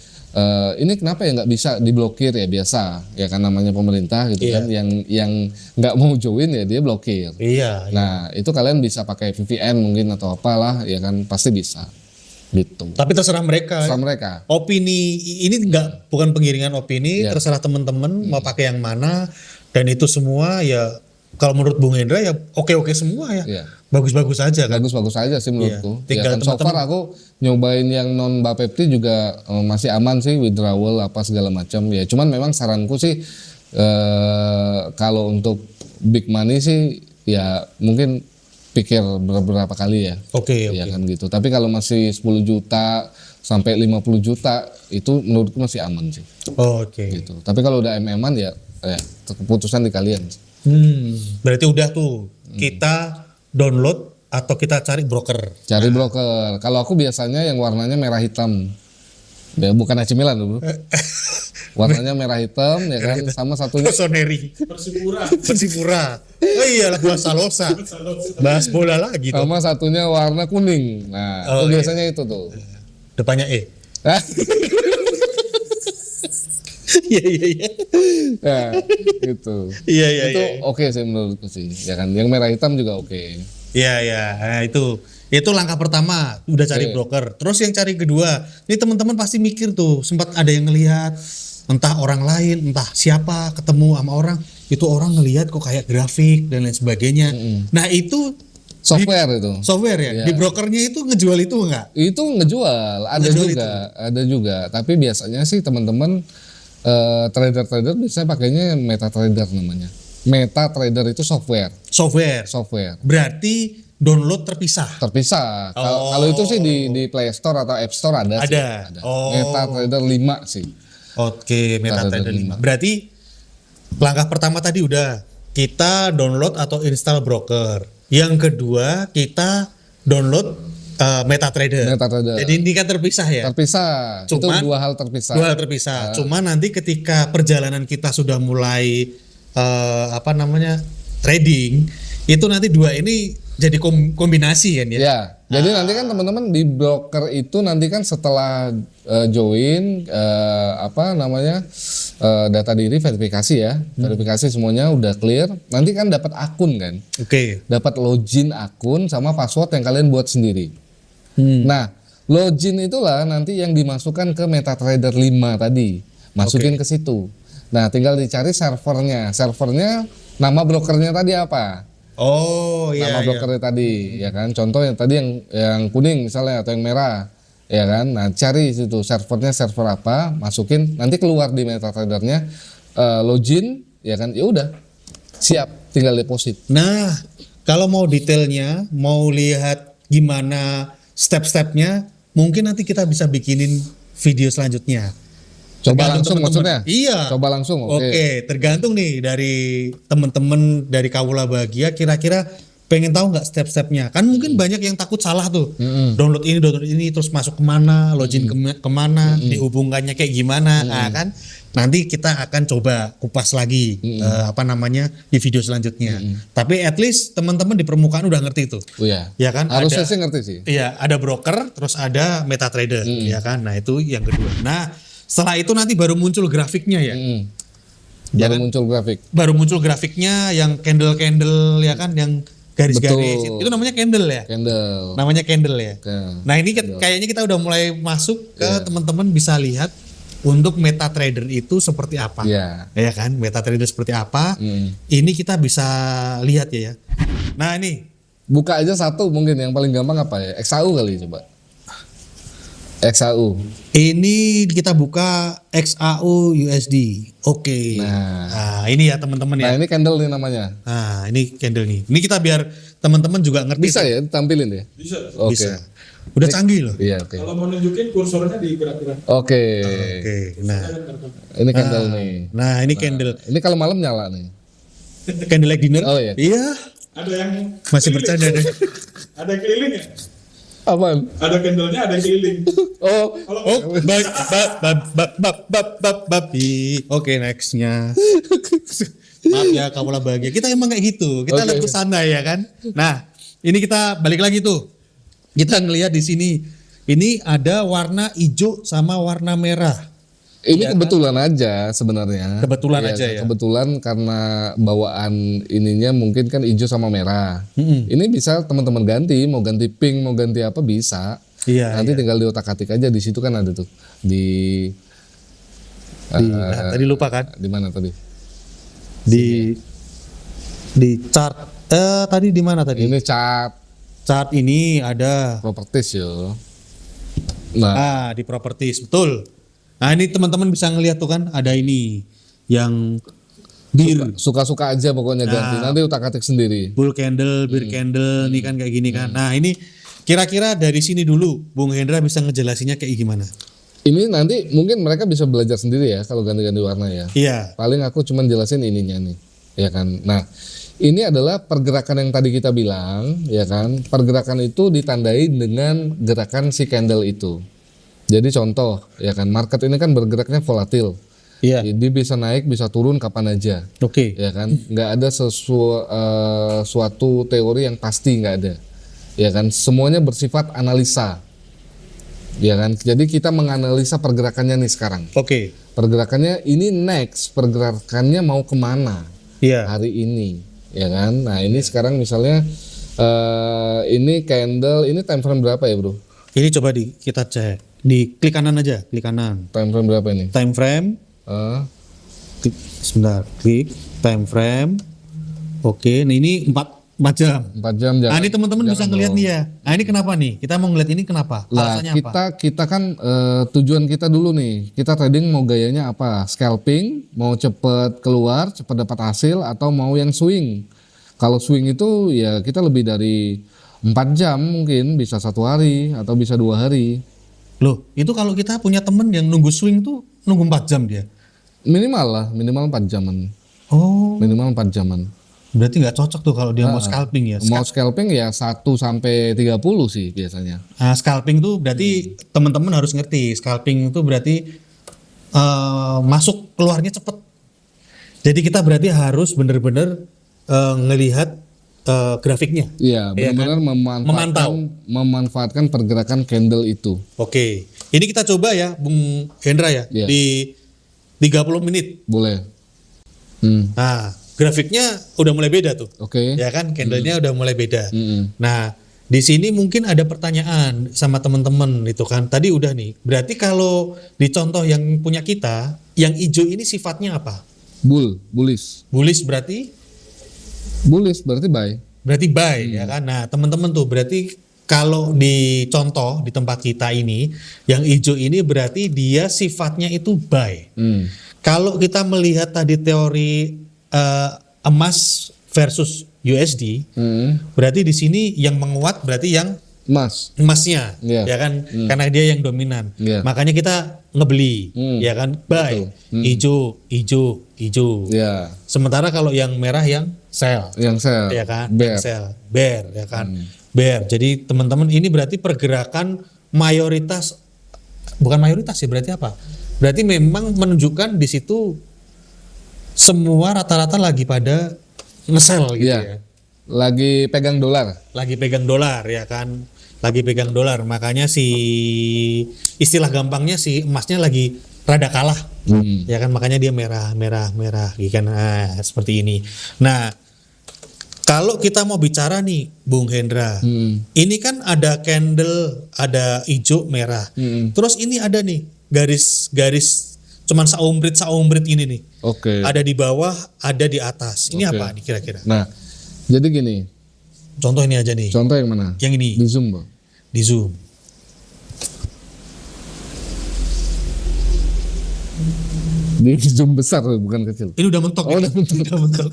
ini kenapa ya nggak bisa diblokir, ya biasa, ya kan, namanya pemerintah gitu kan, yang nggak mau join ya dia blokir. Nah, itu kalian bisa pakai VPN mungkin atau apalah, ya kan, pasti bisa. Gitu. Tapi terserah mereka. Opini ini bukan pengiringan opini, terserah teman-teman mau pakai yang mana, dan itu semua ya kalau menurut Bung Hendra ya oke-oke semua ya. Bagus-bagus aja kan. Bagus-bagus aja sih menurutku. Ya kan, so far aku nyobain yang non Bapepti juga masih aman sih, withdrawal apa segala macam ya. Cuman memang saranku sih kalau untuk big money sih ya mungkin pikir beberapa kali ya. Ya kan gitu. Tapi kalau masih 10 juta sampai 50 juta itu menurutku masih aman sih. Gitu. Tapi kalau udah MM-an ya keputusan di kalian. Berarti udah tuh kita download atau kita cari broker. Broker. Kalau aku biasanya yang warnanya merah hitam. Ya bukan AC Milan dulu. Warnanya merah hitam ya kan, sama satunya Soneri. Persipura. Oh iya, gua Salosa. Bahas bola lagi tuh. Sama satunya warna kuning. Nah, itu biasanya itu tuh. Depannya E. Iya. Nah, gitu. Iya. Itu oke sih menurutku sih. Ya kan, yang merah hitam juga oke. Iya. Nah, itu langkah pertama, udah cari broker. Terus yang cari kedua, ini teman-teman pasti mikir tuh, sempat ada yang ngelihat entah orang lain, entah siapa, ketemu sama orang, itu orang ngelihat kok kayak grafik dan lain sebagainya. Nah itu Software itu. software ya, Iya. di brokernya itu ngejual itu enggak? Itu ngejual, ada juga. Tapi biasanya sih teman-teman trader-trader biasanya pakainya MetaTrader namanya. MetaTrader itu software. Berarti download terpisah. Terpisah. Kalau itu sih di Play Store atau App Store ada sih. Ada. Oh. MetaTrader 5 sih. Oke, MetaTrader 5. Berarti langkah pertama tadi udah kita download atau install broker. Yang kedua kita download MetaTrader. MetaTrader. Jadi ini kan terpisah ya. Terpisah. Itu Cuman- dua hal terpisah. Dua hal terpisah. Cuma nanti ketika perjalanan kita sudah mulai trading, itu nanti dua ini jadi kombinasi kan ya. Ya, jadi nanti kan teman-teman di broker itu nanti kan setelah join data diri verifikasi ya, verifikasi semuanya udah clear, nanti kan dapat akun kan, Oke. dapat login akun sama password yang kalian buat sendiri. Nah, login itulah nanti yang dimasukkan ke MetaTrader 5 tadi, masukin ke situ. Nah, tinggal dicari servernya, nama brokernya tadi apa? Oh iya. Nama brokernya tadi, ya kan? Contoh yang tadi yang kuning misalnya atau yang merah, ya kan? Nah, cari situ servernya server apa, masukin, nanti keluar di MetaTrader-nya login, ya kan? Ya udah, siap, tinggal deposit. Nah, kalau mau detailnya, mau lihat gimana step-stepnya, mungkin nanti kita bisa bikinin video selanjutnya. Coba Tergantung langsung teman-teman. maksudnya? Iya. Coba langsung, oke. Oke, tergantung nih dari teman-teman dari Kawula Bahagia kira-kira pengen tahu nggak step-stepnya. Kan mungkin banyak yang takut salah tuh. Download ini terus masuk kemana, login kemana, dihubungkannya kayak gimana. Nah, kan nanti kita akan coba kupas lagi di video selanjutnya. Tapi at least teman-teman di permukaan udah ngerti itu. Oh ya. Ya kan? Harusnya Ada- sih ngerti sih. Iya, ada broker, terus ada MetaTrader, ya kan. Nah, itu yang kedua. Nah, setelah itu nanti baru muncul grafiknya ya. Baru muncul grafik. Baru muncul grafiknya yang candle ya kan, yang garis-garis. Betul. Itu namanya candle ya. Candle. Namanya candle ya. Oke. Nah, ini kayaknya kita udah mulai masuk ke teman-teman bisa lihat untuk MetaTrader itu seperti apa. Iya. Ya kan, MetaTrader seperti apa. Ini kita bisa lihat ya. Nah, ini Buka aja satu mungkin yang paling gampang apa ya? XAU kali coba. XAU. Ini kita buka XAU USD. Oke. Nah, ini ya teman-teman ya. Nah, ini candle nih namanya. Nah, ini candle nih. Ini kita biar teman-teman juga ngerti. Bisa ya ditampilin ya? Bisa. Oke. Bisa. Udah canggih loh. Iya, oke. Kalau mau nunjukin kursornya digerak-gerak. Oke. Oke. Nah, Ini candle nih. nah ini candle. Ini kalau malam nyala nih. Candlelight dinner. Oh, iya. Iya. Ada yang Masih keliling. bercanda deh. Ada yang keliling ya? Apaan? Ada candlenya, ada yang keliling. Oh, Oh, babi. Oke, nextnya. Maaf ya, Kawula Bahagia. Kita emang kayak gitu. Kita Oke. lihat ke sana ya kan. Nah, ini kita balik lagi tuh. Kita ngelihat di sini. Ini ada warna hijau sama warna merah. ini kebetulan aja sebenarnya. Kebetulan Iya, aja ya. Kebetulan karena bawaan ininya mungkin kan hijau sama merah. Ini bisa teman-teman ganti, mau ganti pink, mau ganti apa bisa. Iya. Nanti tinggal diotak-atik aja, di situ kan ada tuh di Nah, tadi lupa kan? di mana tadi? Di chart. Tadi di mana tadi? Ini chart Chart ini ada. properties yo. Nah, Di properties, betul. Nah, ini teman-teman bisa ngelihat tuh kan, ada ini yang bir, suka-suka aja pokoknya ganti. Nanti utak-atik sendiri. bull candle, bear candle, nih kan kayak gini kan. Nah, ini kira-kira dari sini dulu, Bung Hendra bisa ngejelasinnya kayak gimana? Ini nanti mungkin mereka bisa belajar sendiri ya kalau ganti-ganti warna ya. Iya. Paling aku cuman jelasin ininya nih, ya kan. Nah, ini adalah pergerakan yang tadi kita bilang, ya kan. Pergerakan itu ditandai dengan gerakan si candle itu. Jadi contoh, ya kan, market ini kan bergeraknya volatil. Iya. Dia bisa naik, bisa turun kapan aja, Oke. ya kan. Nggak ada suatu teori yang pasti, nggak ada, ya kan. Semuanya bersifat analisa, ya kan. Jadi kita menganalisa pergerakannya nih sekarang. Oke. Pergerakannya ini next, pergerakannya mau kemana Iya. hari ini, ya kan. Nah ini sekarang misalnya ini candle, ini time frame berapa ya bro? Ini coba kita cek. Di klik kanan aja, klik kanan. Time frame berapa ini? Time frame. Klik, sebentar, klik. Time frame. Oke, nah ini 4 jam. 4 jam. Nah, ini teman-teman bisa jangan ngeliat dong. nih ya. Nah, ini kenapa nih? Kita mau ngeliat ini kenapa? Lah Alasannya apa? kita kan tujuan kita dulu nih, kita trading mau gayanya apa? Scalping, mau cepet keluar, cepet dapat hasil, atau mau yang swing. Kalau swing itu ya kita lebih dari 4 jam mungkin, bisa 1 hari atau bisa 2 hari. Loh, itu kalau kita punya temen yang nunggu swing tuh nunggu 4 jam dia. Minimal lah, minimal 4 jaman. Oh, Minimal 4 jaman. berarti nggak cocok tuh kalau dia mau scalping ya. Mau scalping ya 1 sampai 30 sih biasanya. Nah, scalping tuh berarti teman-teman harus ngerti. Scalping itu berarti masuk keluarnya cepet. Jadi kita berarti harus bener-bener ngelihat grafiknya. Iya, Iya benar-benar memanfaatkan pergerakan candle itu. Oke, ini kita coba ya, Bung Hendra ya, Iya. di 30 menit. Boleh. Nah, grafiknya udah mulai beda tuh. Oke. Ya kan, candlenya udah mulai beda. Mm-mm. Nah, di sini mungkin ada pertanyaan sama teman-teman itu kan. Tadi udah nih. Berarti kalau di contoh yang punya kita, yang hijau ini sifatnya apa? Bullish. Bullish berarti Buy. berarti buy ya kan. Nah, teman-teman tuh berarti kalau di contoh di tempat kita ini, yang hijau ini berarti dia sifatnya itu buy. Kalau kita melihat tadi teori emas versus USD, berarti di sini yang menguat berarti yang Emas. emasnya, Iya. ya kan? Karena dia yang dominan. Iya. Makanya kita ngebeli, ya kan? Buy, hijau. Ya, Sementara kalau yang merah yang sell, yang sell. ya kan? Bear. Yang sell, bear, ya kan? Bear. Jadi teman-teman ini berarti pergerakan mayoritas, bukan mayoritas ya, berarti apa? Berarti memang menunjukkan di situ semua rata-rata lagi pada nge-sell gitu Iya. ya. Lagi pegang dolar. Lagi pegang dolar ya kan, lagi pegang dolar, makanya si istilah gampangnya si emasnya lagi rada kalah, ya kan, makanya dia merah gitu kan. Nah, seperti ini. Nah, kalau kita mau bicara nih Bung Hendra, ini kan ada candle, ada hijau merah, terus ini ada nih garis cuman saumbrit ini nih, Oke. ada di bawah, ada di atas, ini Oke. apa nih kira-kira? Nah, jadi gini. Contoh ini aja nih, Contoh yang mana? yang ini Di zoom, Bang. di zoom. Di zoom besar bukan kecil. Ini udah mentok. Oh, nih. udah mentok. Udah mentok.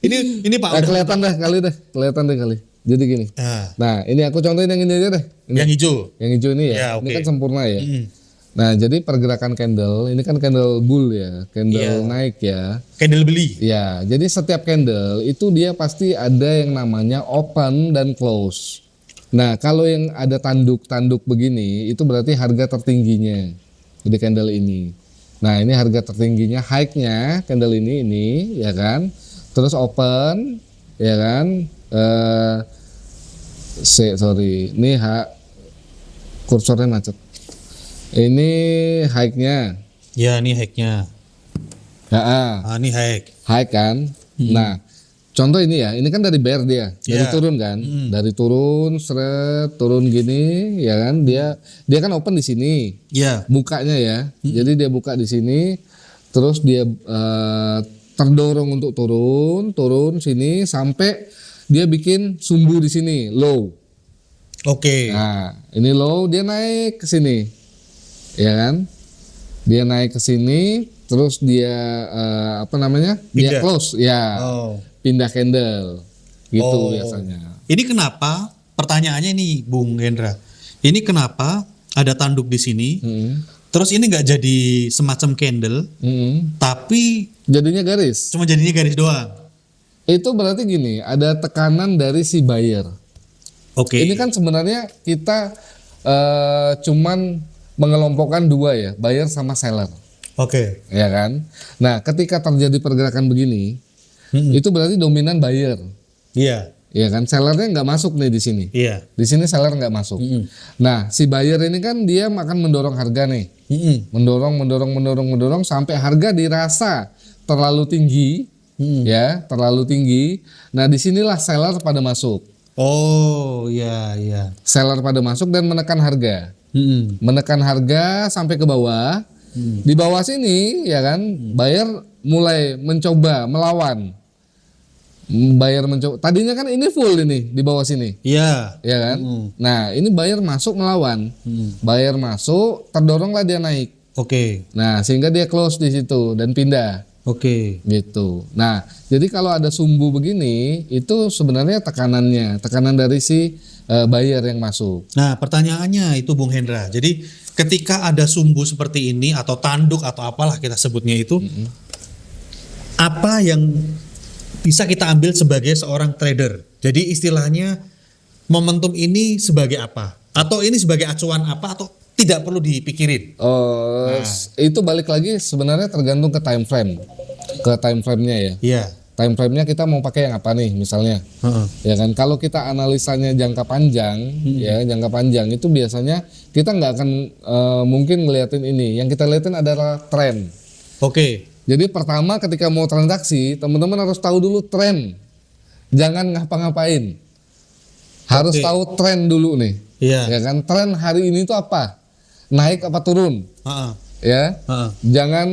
Ini Pak. Nah, udah kelihatan deh kali. Jadi gini. Nah, Nah, ini aku contohin yang ini aja deh. Ini. yang hijau. Yang hijau ini ya. Ya, Ini oke. kan sempurna ya. Mm. Nah, jadi pergerakan candle, ini kan candle bull ya, candle Iya. naik ya. Candle beli. Ya, jadi setiap candle itu dia pasti ada yang namanya open dan close. Nah, kalau yang ada tanduk-tanduk begini, itu berarti harga tertingginya di candle ini. Nah, ini harga tertingginya, high-nya candle ini, ya kan. Terus open, ya kan. Ini kursornya macet. Ini high-nya. Ya, ini high-nya. Ya, Ah, ini high. high kan. Nah, contoh ini ya, ini kan dari bear dia, dari Ya. turun kan, dari turun, turun gini, ya kan, dia kan open di sini, Ya. bukanya ya, jadi dia buka di sini, terus dia terdorong untuk turun sini sampai dia bikin sumbu di sini, low. Oke. Nah, ini low, dia naik ke sini, ya kan, dia naik ke sini, terus dia dia Pindah. close, ya. Oh. Pindah candle gitu Oh. biasanya. Ini kenapa? Pertanyaannya nih, Bung Hendra. Ini kenapa ada tanduk di sini? Terus ini nggak jadi semacam candle, tapi Jadinya garis. cuma jadinya garis doang. Itu berarti gini, ada tekanan dari si buyer. Oke. Ini kan sebenarnya kita cuman mengelompokkan dua ya, buyer sama seller, Oke. ya kan? Nah, ketika terjadi pergerakan begini, itu berarti dominan buyer, Iya. ya kan? Sellernya nggak masuk nih di sini. Iya. Di sini seller nggak masuk. Nah, si buyer ini kan dia akan mendorong harga nih. Mendorong sampai harga dirasa terlalu tinggi, ya, terlalu tinggi. Nah, disinilah seller pada masuk. Oh, iya, iya. Seller pada masuk dan menekan harga. Menekan harga sampai ke bawah. Di bawah sini, ya kan, buyer mulai mencoba melawan, buyer mencoba. Tadinya kan ini full ini di bawah sini, Iya. ya kan? Nah, ini buyer masuk melawan, buyer masuk, terdoronglah dia naik. Oke. Nah, sehingga dia close di situ dan pindah. Oke. Gitu. Nah, jadi kalau ada sumbu begini, itu sebenarnya tekanan dari si buyer yang masuk. Nah, pertanyaannya itu Bung Hendra. Jadi ketika ada sumbu seperti ini atau tanduk atau apalah kita sebutnya itu, apa yang bisa kita ambil sebagai seorang trader? Jadi istilahnya momentum ini sebagai apa? Atau ini sebagai acuan apa atau tidak perlu dipikirin? Itu balik lagi sebenarnya tergantung ke time frame. Ke time frame-nya ya. Iya. Time frame-nya kita mau pakai yang apa nih misalnya. Ya kan, kalau kita analisanya jangka panjang, ya jangka panjang itu biasanya kita nggak akan mungkin ngeliatin ini. Yang kita liatin adalah tren. Oke. Jadi pertama ketika mau transaksi, teman-teman harus tahu dulu tren. Jangan ngapa-ngapain. Harus Oke. tahu tren dulu nih. Iya. Ya kan, tren hari ini itu apa? Naik apa turun? Heeh. Ya. Heeh. Jangan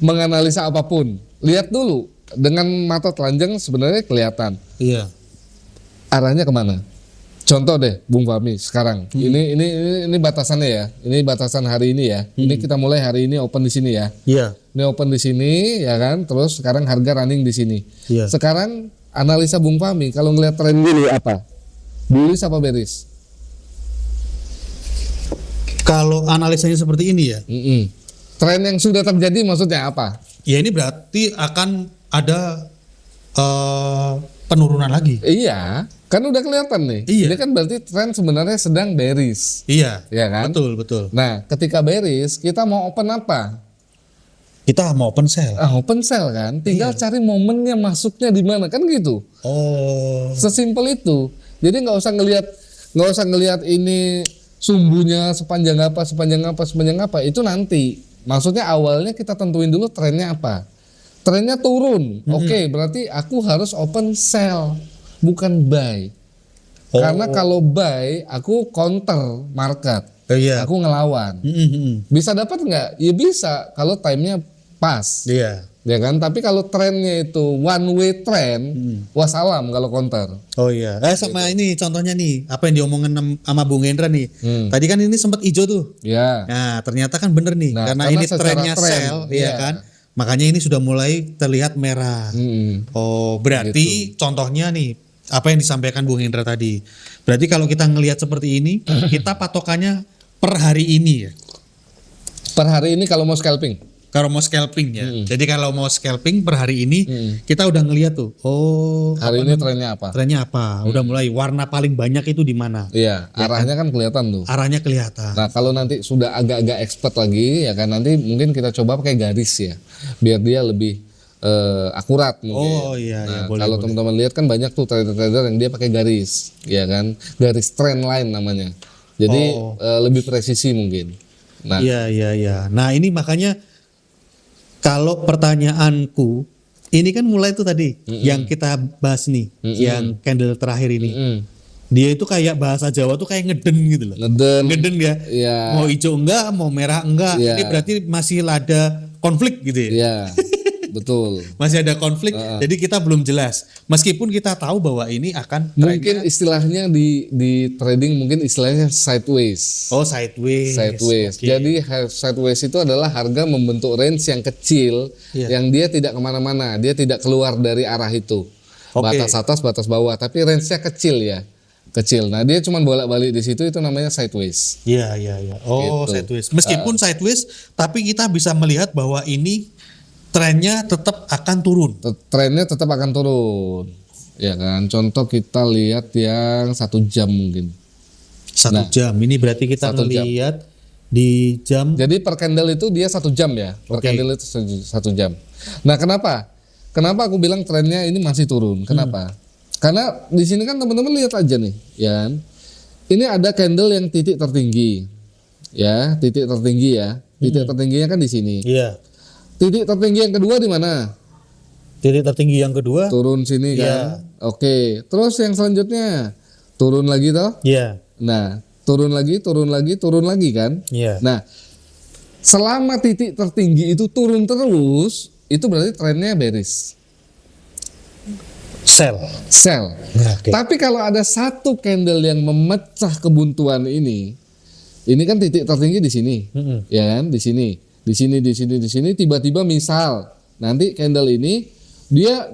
menganalisa apapun. Lihat dulu. Dengan mata telanjang sebenarnya kelihatan Iya. arahnya kemana. Contoh deh, Bung Fahmi sekarang. Ini batasannya ya. Ini batasan hari ini ya. Ini kita mulai hari ini open di sini ya. Iya. Ini open di sini ya kan. Terus sekarang harga running di sini. Iya. Sekarang analisa Bung Fahmi kalau ngelihat tren dulu apa? Bullish apa bearish? Kalau analisanya seperti ini ya, Tren yang sudah terjadi maksudnya apa? ya ini berarti akan ada penurunan lagi. Iya, kan udah kelihatan nih. Iya. Ini kan berarti tren sebenarnya sedang bearish. Iya. Ya kan? Betul, betul. Nah, ketika bearish, kita mau open apa? Kita mau open sell. Open sell kan. Tinggal cari momennya masuknya di mana kan gitu. Oh. Sesimpel itu. Jadi nggak usah ngelihat ini sumbunya sepanjang apa. Itu nanti. Maksudnya awalnya kita tentuin dulu trennya apa. Trennya turun. Oke, berarti aku harus open sell, bukan buy. Oh. Karena kalau buy, aku counter market. Iya. Aku ngelawan. Bisa dapat nggak? Ya bisa kalau timenya pas. Iya. Ya kan? Tapi kalau trennya itu one way trend, wassalam kalau counter. Oh iya. Sama ini contohnya nih, apa yang diomongin sama Bung Hendra nih. Tadi kan ini sempat hijau tuh. Ya. Nah, ternyata kan bener nih, Nah, karena karena ini secara trennya tren, sell, iya. ya kan. Makanya ini sudah mulai terlihat merah. Oh, berarti contohnya nih, apa yang disampaikan Bung Hendra tadi. Berarti kalau kita ngelihat seperti ini, kita patokannya per hari ini ya. Per hari ini kalau mau scalping. Kalau mau scalping ya. Jadi kalau mau scalping per hari ini, kita udah ngelihat tuh. Oh, Hari ini trennya apa? trennya apa? Udah mulai warna paling banyak itu di mana? Iya, arahnya kan kelihatan tuh. Arahnya kelihatan. Nah, kalau nanti sudah agak-agak expert lagi, ya kan nanti mungkin kita coba pakai garis ya, biar dia lebih akurat mungkin. Oh iya, iya, Nah, boleh. kalau teman-teman lihat kan banyak tuh trader-trader yang dia pakai garis, ya kan, garis trend line namanya. Jadi lebih presisi mungkin. Nah, Iya, iya, iya. Nah, ini makanya kalau pertanyaanku, ini kan mulai tuh tadi yang kita bahas nih, yang candle terakhir ini. Dia itu kayak bahasa Jawa tuh kayak ngeden gitu loh. Ngeden ya. Iya. Mau hijau enggak, mau merah enggak. Iya. Ini berarti masih ada konflik gitu ya. Iya, betul. Masih ada konflik. Jadi kita belum jelas. Meskipun kita tahu bahwa ini akan Mungkin istilahnya di trading mungkin istilahnya sideways. oh sideways. Sideways. Oke. Jadi sideways itu adalah harga membentuk range yang kecil, Iya. yang dia tidak kemana-mana, dia tidak keluar dari arah itu. Oke. Batas atas, batas bawah, tapi range-nya kecil ya, kecil. Nah dia cuma bolak-balik di situ, itu namanya sideways. Iya, iya, iya. Oh, Gitu. sideways. Meskipun sideways, tapi kita bisa melihat bahwa ini trennya tetap akan turun. Trennya tetap akan turun, ya kan. Contoh kita lihat yang 1 jam mungkin. 1 jam. Ini berarti kita 1 jam. melihat di jam. Jadi per candle itu dia 1 jam ya, per Oke. candle itu 1 jam. Nah kenapa? Kenapa aku bilang trennya ini masih turun? Kenapa? Karena di sini kan teman-teman lihat aja nih, ya kan? Ini ada candle yang titik tertinggi, ya, titik tertinggi ya. Titik tertingginya kan di sini. Iya. Titik tertinggi yang kedua di mana? Titik tertinggi yang kedua. Turun sini kan? Oke. Terus yang selanjutnya turun lagi toh? Iya. Nah, turun lagi kan? Iya. Nah, selama titik tertinggi itu turun terus, itu berarti trennya bearish. Sell. Sell. Oke. Tapi kalau ada satu candle yang memecah kebuntuan ini kan titik tertinggi di sini, ya kan? Di sini, tiba-tiba misal nanti candle ini dia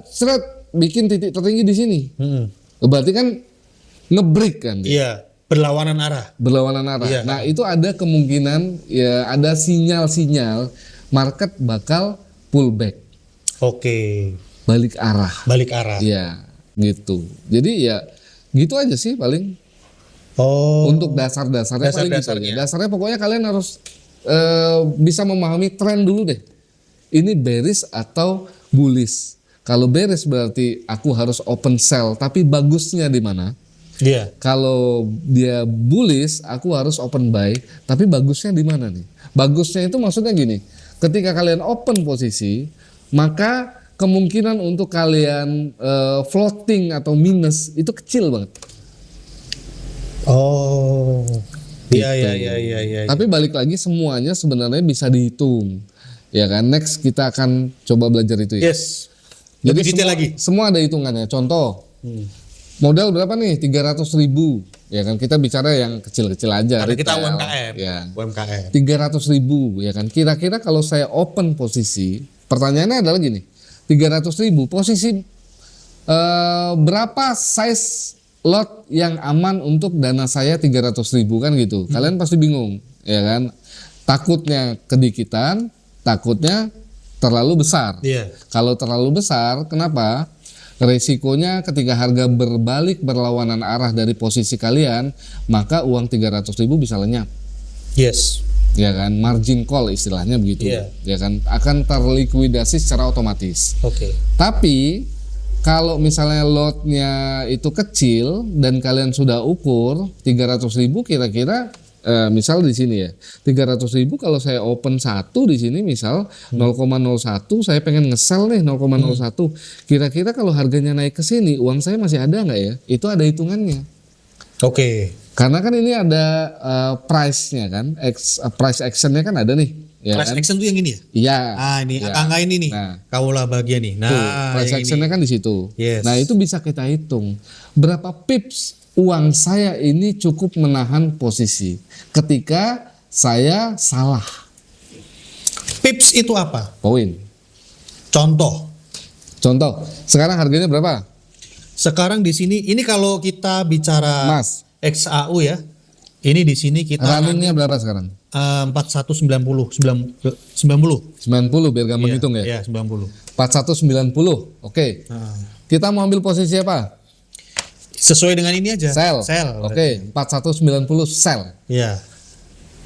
bikin titik tertinggi di sini, berarti kan nge-break kan? Iya, berlawanan arah. Berlawanan arah. Iya. Nah itu ada kemungkinan ya ada sinyal-sinyal market bakal pullback, Oke, balik arah. balik arah. Iya, gitu. Jadi ya gitu aja sih paling. Oh, Untuk dasar-dasarnya paling gitu aja. Dasar-dasarnya. Dasarnya pokoknya kalian harus bisa memahami tren dulu deh. Ini bearish atau bullish. Kalau bearish berarti aku harus open sell, tapi bagusnya di mana? iya. Kalau dia bullish, aku harus open buy, tapi bagusnya di mana nih? Bagusnya itu maksudnya gini, ketika kalian open posisi, maka kemungkinan untuk kalian floating atau minus itu kecil banget. Oh, iya, Gitu. iya. Tapi balik lagi semuanya sebenarnya bisa dihitung, ya kan? Next kita akan coba belajar itu ya. Yes. Lebih detail lagi. Semua ada hitungannya. Contoh, modal berapa nih? 300.000, ya kan? Kita bicara yang kecil-kecil aja. Karena kita retail. UMKM. Ya. UMKM. 300.000, ya kan? Kira-kira kalau saya open posisi, pertanyaannya adalah gini, 300.000 posisi berapa size lot yang aman untuk dana saya 300.000 kan gitu. Kalian pasti bingung, ya kan? Takutnya kedikitan, takutnya terlalu besar. Iya. Kalau terlalu besar, kenapa? Resikonya ketika harga berbalik berlawanan arah dari posisi kalian, maka uang 300.000 bisa lenyap. Yes. Ya kan, margin call istilahnya begitu. Iya. Ya kan, akan terlikuidasi secara otomatis. Oke. Tapi kalau misalnya lotnya itu kecil dan kalian sudah ukur 300.000 kira-kira misal di sini ya 300.000 kalau saya open satu di sini misal 0,01 saya pengen nge-sell nih 0,01 kira-kira kalau harganya naik ke sini uang saya masih ada nggak ya? Itu ada hitungannya. Oke. Karena kan ini ada price-nya kan, price action-nya kan ada nih. Ya Price kan? action tuh yang ini ya? Iya. Ah, ini Ya. angka ini nih. Nah. Kaulah bagian nih. Nah, Tuh, price yang action-nya ini. kan di situ. Yes. Nah, itu bisa kita hitung. Berapa pips uang saya ini cukup menahan posisi ketika saya salah. Pips itu apa? Poin. Contoh. Contoh, sekarang harganya berapa? Sekarang di sini ini kalau kita bicara Mas. XAU ya. Ini di sini kita Runningnya berapa sekarang? 4190 90. 90 biar gampang Iya, hitung ya. Iya, 90. 4190. Oke. Nah, Kita mau ambil posisi apa? sesuai dengan ini aja. Sell. Sell. Oke, 4190 sell. Iya.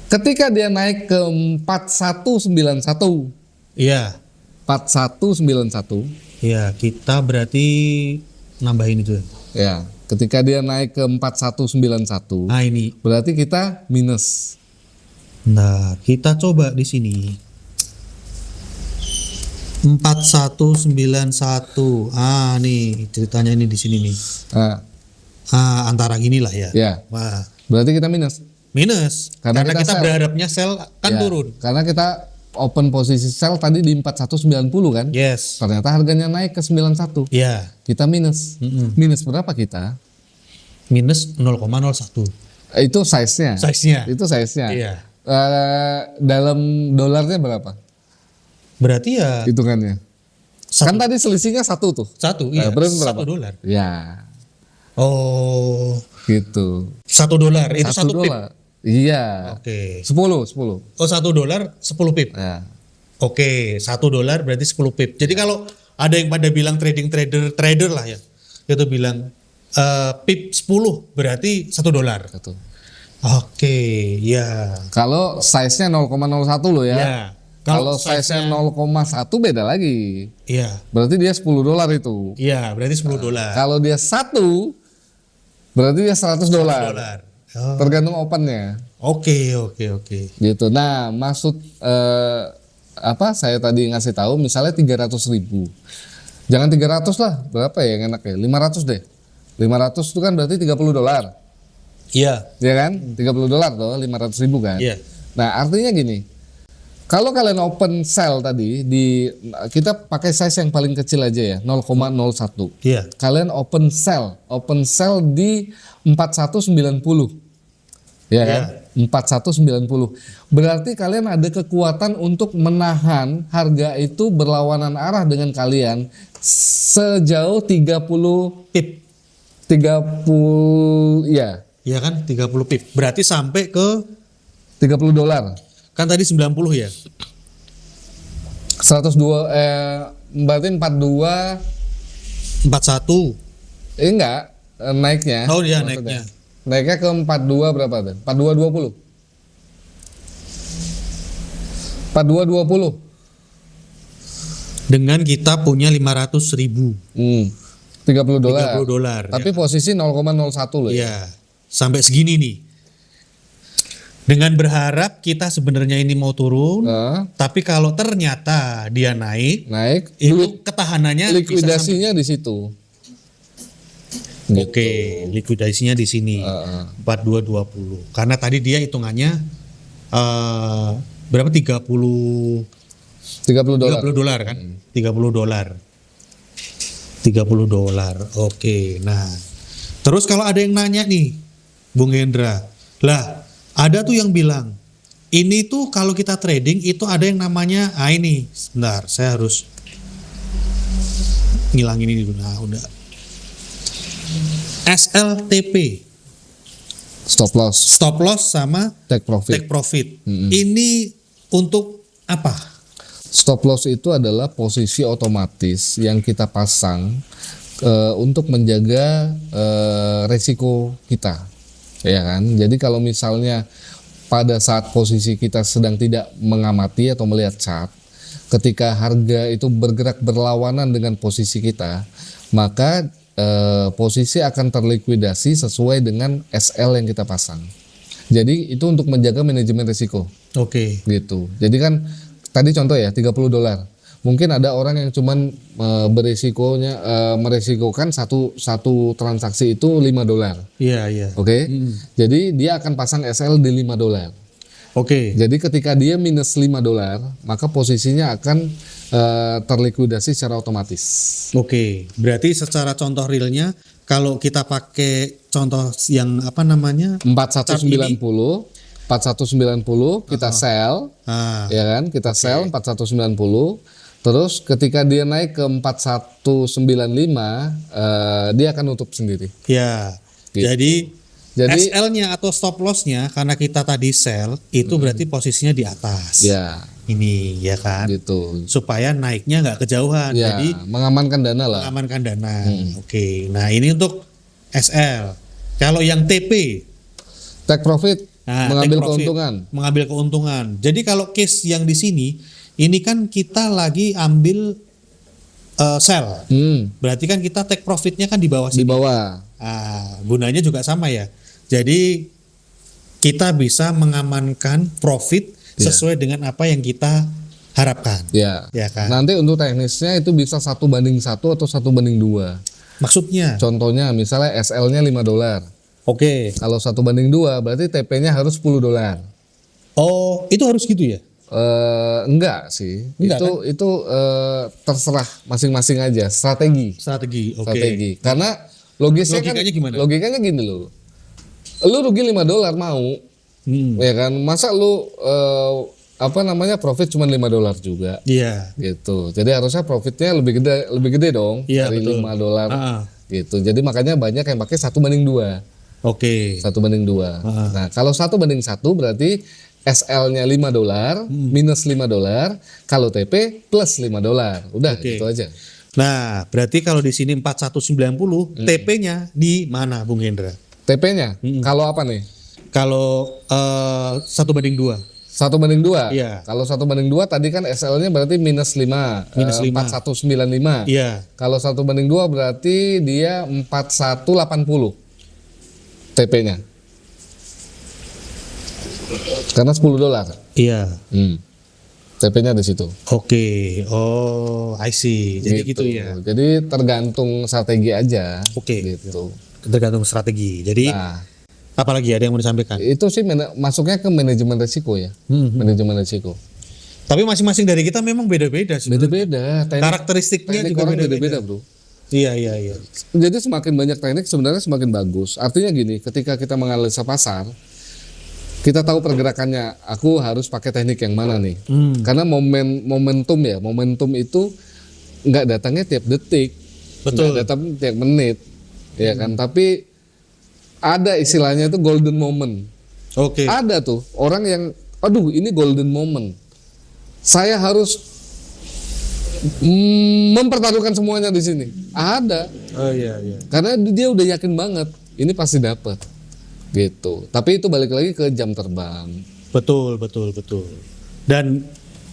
Ketika dia naik ke 4191. Iya. 4191. Iya, kita berarti nambahin itu. Ya, ketika dia naik ke 4191, Nah, ini. berarti kita minus. Nah, kita coba di sini. 4191. Ah, nih ceritanya ini di sini nih. Nah, Antara gini lah ya. ya, Wah, berarti kita minus. minus. Karena Karena kita kita sell. berharapnya sell kan Ya, turun. karena kita open posisi sell tadi di 4190 kan. Yes. Ternyata harganya naik ke 91. Iya. Kita minus. Minus berapa kita? Minus 0,01. Itu size-nya. Size-nya. Itu size-nya. Iya. Dalam dolarnya berapa? Berarti ya Hitungannya. Kan tadi selisihnya satu tuh. satu, iya. berarti berapa? $1. Ya, Oh, gitu. $1 itu satu pip. $1. Iya. Oke. 10. Oh, $1 10 pip. Ya. Oke, $1 berarti 10 pip. Jadi kalau ada yang pada bilang trader lah ya, itu bilang pip 10 berarti $1. Gitu. Oke, ya. Kalau size-nya 0,01 loh ya. Ya. Kalau size-nya 0,1 beda lagi. Iya. Berarti dia $10 itu. Iya, berarti $10. Kalau dia 1 berarti dia $100. Oh. Tergantung opennya. Oke. Gitu. Nah, maksud saya tadi ngasih tahu misalnya 300.000. Jangan 300 lah, berapa ya yang enak ya? 500 deh. 500 itu kan berarti $30. Iya. Ya kan? $30 tuh, 500.000 kan? Iya. Nah, artinya gini. Kalau kalian open sell tadi kita pakai size yang paling kecil aja ya, 0,01. Iya. Kalian open sell di 4190. Ya kan? 4190. Berarti kalian ada kekuatan untuk menahan harga itu berlawanan arah dengan kalian sejauh 30 Pip. 30 ya, Iya kan 30 pip. Berarti sampai ke $30. kan tadi 90 ya. 102 berarti 42 41. enggak naiknya. Oh iya maksudnya. naiknya. Naiknya ke 42 berapa tuh? 4220. 4220. Dengan kita punya 500.000. $30. $30. Tapi posisi 0,01 loh ya. Iya. Sampai segini nih. Dengan berharap kita sebenarnya ini mau turun, tapi kalau ternyata dia naik, itu ketahanannya likuidasinya di situ. Oke, likuidasinya di sini 4220. Karena tadi dia hitungannya berapa 30 $30 kan? $30. $30. Oke. Nah, terus kalau ada yang nanya nih, Bung Hendra, lah ada tuh yang bilang ini tuh kalau kita trading itu ada yang namanya ini. Sebentar, saya harus ngilangin ini dulu. Nah, udah. SLTP, Stop loss sama take profit. Ini untuk apa? Stop loss itu adalah posisi otomatis yang kita pasang untuk menjaga resiko kita, ya kan? Jadi kalau misalnya pada saat posisi kita sedang tidak mengamati atau melihat chart, ketika harga itu bergerak berlawanan dengan posisi kita, maka posisi akan terlikuidasi sesuai dengan SL yang kita pasang. Jadi itu untuk menjaga manajemen risiko. Oke. Gitu. Jadi kan tadi contoh ya $30. Mungkin ada orang yang cuman meresikokan satu transaksi itu $5. Iya, iya. Oke. Jadi dia akan pasang SL di $5. Oke. Jadi ketika dia minus $5, maka posisinya akan terlikuidasi secara otomatis. Oke, berarti secara contoh realnya kalau kita pakai contoh yang apa namanya 4190 kita sell, ya kan? Kita sell 4190. Terus ketika dia naik ke 4195, dia akan nutup sendiri. Ya. Gitu. Jadi SL-nya atau stop loss-nya karena kita tadi sell itu berarti posisinya di atas. Ya. Ini ya kan. Gitu. Supaya naiknya nggak kejauhan. Ya, Jadi mengamankan dana lah. mengamankan dana. Oke. Nah, ini untuk SL. Kalau yang TP, Take profit, mengambil take profit, keuntungan. Mengambil keuntungan. Jadi kalau case yang di sini ini kan kita lagi ambil sell. Berarti kan kita take profitnya kan di bawah sini. Di bawah. Gunanya juga sama ya. Jadi kita bisa mengamankan profit sesuai dengan apa yang kita harapkan. Ya. Ya kan? Nanti untuk teknisnya itu bisa 1:1 atau 1:2. Maksudnya? Contohnya misalnya SL-nya $5. Oke. Kalau 1:2 berarti TP-nya harus $10. Oh, itu harus gitu ya? Enggak sih. Enggak, Itu terserah masing-masing aja. Strategi. Oke. Strategi. Karena logikanya gimana? Logikanya gini loh. Lu rugi $5 mau. Ya kan? Masa lu profit cuma $5 juga. Iya. Gitu. Jadi harusnya profitnya lebih gede dong dari betul. $5. Gitu. Jadi makanya banyak yang pakai 1:2. Oke. 1:2. Nah, kalau 1:1 berarti SL-nya $5, minus $5, kalau TP plus $5. Udah gitu aja. Nah, berarti kalau di sini 4190, TP-nya di mana, Bung Hendra? TP-nya kalau apa nih? Kalau 1:2. 1:2. Iya. Kalau 1:2 tadi kan SL-nya berarti minus 5. 4195. Iya. Kalau 1:2 berarti dia 4180. TP-nya. Karena $10. Iya. TP-nya di situ. Oke. Oh, I see. Jadi gitu ya. Jadi tergantung strategi aja. Oke. Gitu. Tergantung strategi. Jadi apalagi ada yang mau disampaikan? Itu sih masuknya ke manajemen risiko ya. Manajemen risiko. Tapi masing-masing dari kita memang beda-beda sih. Beda-beda. Karakteristiknya teknik juga orang beda-beda. beda-beda, bro. Iya, iya, iya. Jadi semakin banyak teknik sebenarnya semakin bagus. Artinya gini, ketika kita menganalisa pasar, kita tahu pergerakannya. Aku harus pakai teknik yang mana nih? Karena momentum itu nggak datangnya tiap detik, Betul. nggak datang tiap menit, ya kan? Tapi ada istilahnya itu golden moment. Oke. Ada tuh orang yang, aduh ini golden moment. Saya harus mempertaruhkan semuanya di sini. Ada. Oh iya, iya. Karena dia udah yakin banget ini pasti dapat. Gitu. Tapi itu balik lagi ke jam terbang. Betul, betul, betul. Dan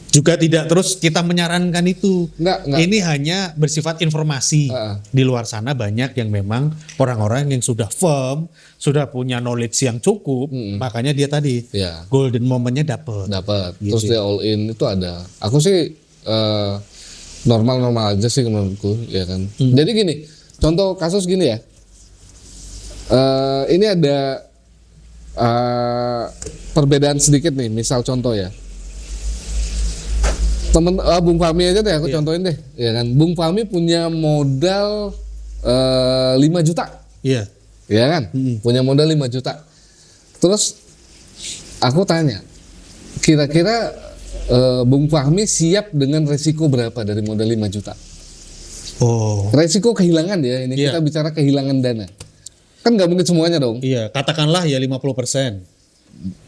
juga tidak terus kita menyarankan itu. Enggak. Ini hanya bersifat informasi. Di luar sana banyak yang memang orang-orang yang sudah firm, sudah punya knowledge yang cukup, makanya dia tadi Ya, golden momennya dapat. dapat. Gitu. Terus dia all in itu ada. Aku sih normal-normal aja sih menurutku, ya kan. Jadi gini, contoh kasus gini ya. Ini ada perbedaan sedikit nih, misal contoh ya. Bung Fahmi aja deh, aku contohin deh, ya kan. Bung Fahmi punya modal 5 juta, Iya. ya kan? Punya modal 5 juta. Terus aku tanya, kira-kira Bung Fahmi siap dengan resiko berapa dari modal 5 juta? Oh. Resiko kehilangan ya, ini Iya. kita bicara kehilangan dana. Kan nggak mungkin semuanya dong. Iya, katakanlah ya 50%.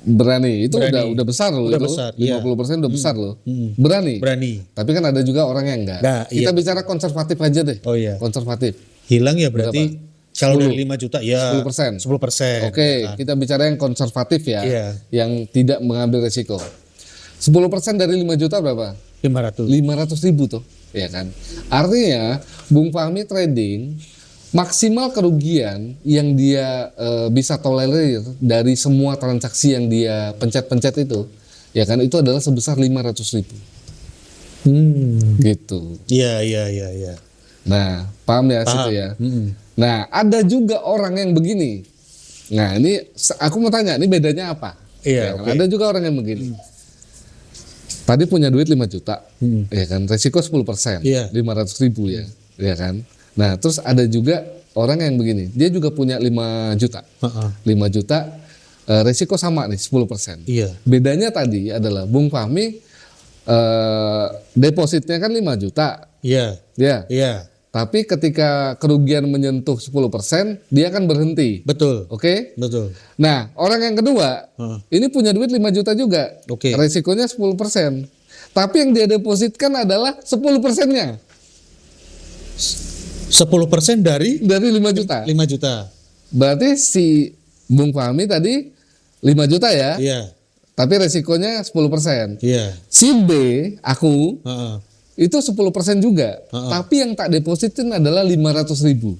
Berani, itu Berani. udah besar loh. Udah itu. besar, iya. 50% udah besar loh. Berani. Berani. Tapi kan ada juga orang yang enggak. Nah, Kita iya. bicara konservatif aja deh. Oh iya. Konservatif. Hilang ya berarti kalau 10. dari 5 juta ya 10%. 10%. Oke, kita bicara yang konservatif ya. Iya. Yang tidak mengambil resiko. 10% dari 5 juta berapa? 500. 500.000 tuh, ya kan? Artinya Bung Fahmi trading maksimal kerugian yang dia bisa tolerir dari semua transaksi yang dia pencet-pencet itu, ya kan, itu adalah sebesar 500.000. Gitu. Iya, iya, iya, iya. Nah, paham ya Paham. situ ya. Nah, ada juga orang yang begini. Nah, ini aku mau tanya, ini bedanya apa? Iya, Ya kan? oke. Ada juga orang yang begini. Tadi punya duit 5 juta, ya kan, resiko 10%, Iya. 500.000 ya, ya kan. Nah, terus ada juga orang yang begini, dia juga punya 5 juta, Heeh. 5 juta, resiko sama nih 10%. Iya. Bedanya tadi adalah Bung Fahmi depositnya kan 5 juta, Iya. ya. Iya. Tapi ketika kerugian menyentuh 10%, dia akan berhenti. Betul. Oke? Betul. Nah, orang yang kedua, ini punya duit 5 juta juga. Oke. Resikonya 10%. Tapi yang dia depositkan adalah 10%-nya 10% dari dari 5 juta. 5 juta. Berarti si Bung Fahmi tadi 5 juta ya. Iya. Tapi resikonya 10%. Iya. Si B, aku, Heeh. itu 10% juga. Tapi yang tak depositin adalah 500.000.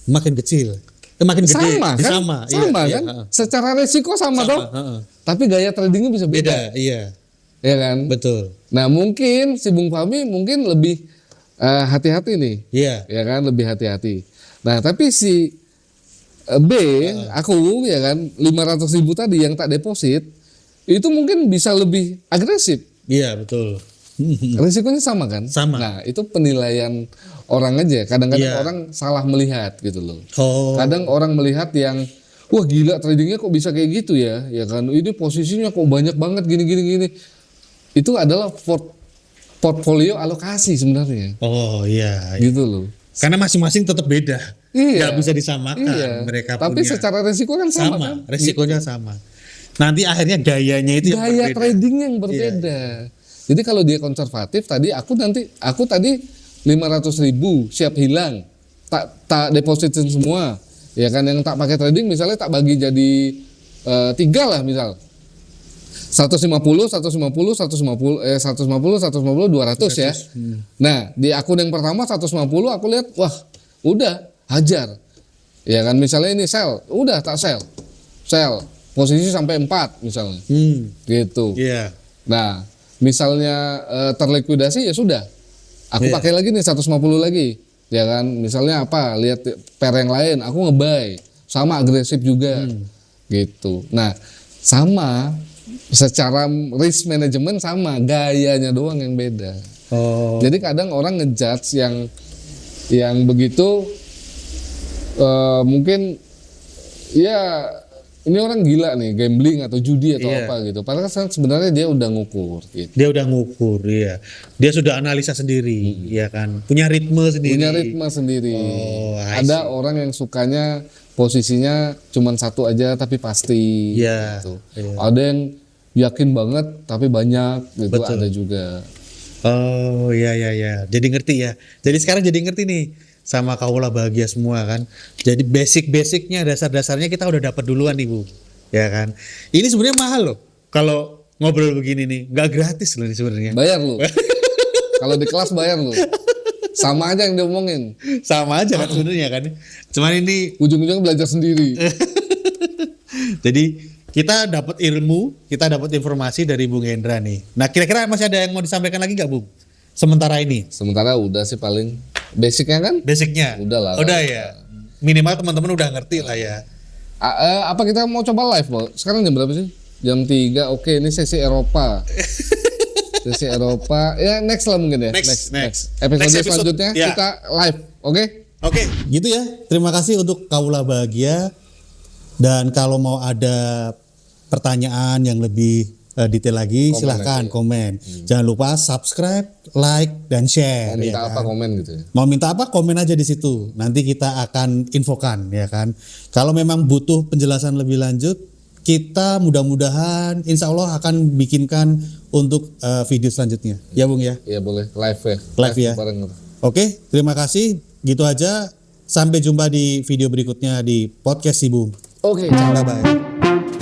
Makin kecil. Makin gede. Sama kan? Sama, Sama iya, kan? iya, heeh. Secara resiko sama dong. Heeh. Tapi gaya tradingnya bisa beda. Beda, iya. Ya kan? Betul. Nah, mungkin si Bung Fahmi mungkin lebih hati-hati nih. Iya. Ya kan, lebih hati-hati. Nah, tapi si B, aku ya kan, 500.000 tadi yang tak deposit, itu mungkin bisa lebih agresif. Iya, betul. Risikonya sama kan? Sama. Nah, itu penilaian orang aja. Kadang-kadang Iya. orang salah melihat gitu loh. Oh. Kadang orang melihat yang, wah gila tradingnya kok bisa kayak gitu ya, ya kan? Ini posisinya kok banyak banget gini. Itu adalah portfolio alokasi sebenarnya, Oh, iya. gitu loh. Karena masing-masing tetap beda. Iya. Nggak bisa disamakan. Iya. Mereka Tapi punya secara resiko kan sama, kan? resikonya sama. Nanti akhirnya gayanya itu yang Gaya berbeda. trading yang berbeda. Jadi kalau dia konservatif tadi, aku tadi 500.000 siap hilang, tak depositin semua, ya kan? Yang tak pakai trading misalnya tak bagi jadi 3 lah misal. 150, 200 ya. Nah, di akun yang pertama 150 aku lihat, wah, udah hajar. Ya kan, misalnya ini sell, udah tak sell. Posisi sampai 4 misalnya. Gitu. Iya. Nah, misalnya terlikuidasi ya sudah. Aku Iya. pakai lagi nih 150 lagi. Ya kan, misalnya apa? Lihat pair yang lain, aku nge-buy. Sama agresif juga. Gitu. Nah, sama secara risk management sama, gayanya doang yang beda. Oh. Jadi kadang orang ngejudge yang begitu mungkin ya ini orang gila nih, gambling atau judi atau Iya. apa gitu. Padahal kan sebenarnya dia udah ngukur gitu. Dia udah ngukur, ya. Dia sudah analisa sendiri, ya kan. Punya ritme sendiri. Punya ritme sendiri. Oh, I Ada orang yang sukanya posisinya cuman satu aja tapi pasti. Iya, Gitu. iya. Ada yang yakin banget tapi banyak gitu. Betul. Ada juga. Oh, ya. Jadi ngerti ya. Jadi sekarang jadi ngerti nih sama Kaula Bahagia semua kan. Jadi basic-basicnya, dasar-dasarnya kita udah dapat duluan nih Bu. Ya kan. Ini sebenarnya mahal loh. Kalau ngobrol begini nih, nggak gratis loh ini sebenarnya. Bayar lu. Kalau di kelas bayar lu. Sama aja yang diomongin. Sama aja kan sebenarnya kan. Cuman ini Ujung-ujungnya belajar sendiri. jadi kita dapat ilmu, kita dapat informasi dari Bung Hendra nih. Nah, kira-kira masih ada yang mau disampaikan lagi nggak, Bung? Sementara ini, Sementara udah sih paling basicnya kan. basicnya. Udah lah. Udah ya. Minimal teman-teman udah ngerti lah ya. Apa kita mau coba live, Bo? Sekarang jam berapa sih? Jam 3. Oke, ini sesi Eropa. Sesi Eropa. Ya next lah mungkin ya. Next. Episode Next episode, selanjutnya ya. kita live. Oke? Oke, gitu ya. Terima kasih untuk Kaula Bahagia. Dan kalau mau ada pertanyaan yang lebih detail lagi, Komen silahkan aja. komen. Jangan lupa subscribe, like, dan share. Mau minta ya apa kan? komen gitu ya. Mau minta apa komen aja di situ. Nanti kita akan infokan ya kan. Kalau memang butuh penjelasan lebih lanjut, kita mudah-mudahan insya Allah akan bikinkan untuk video selanjutnya. Ya Bung ya. Iya boleh live ya. Live ya. bareng. Oke, terima kasih. Gitu aja. Sampai jumpa di video berikutnya di podcast si Bung. Oke, ciao. Bye bye.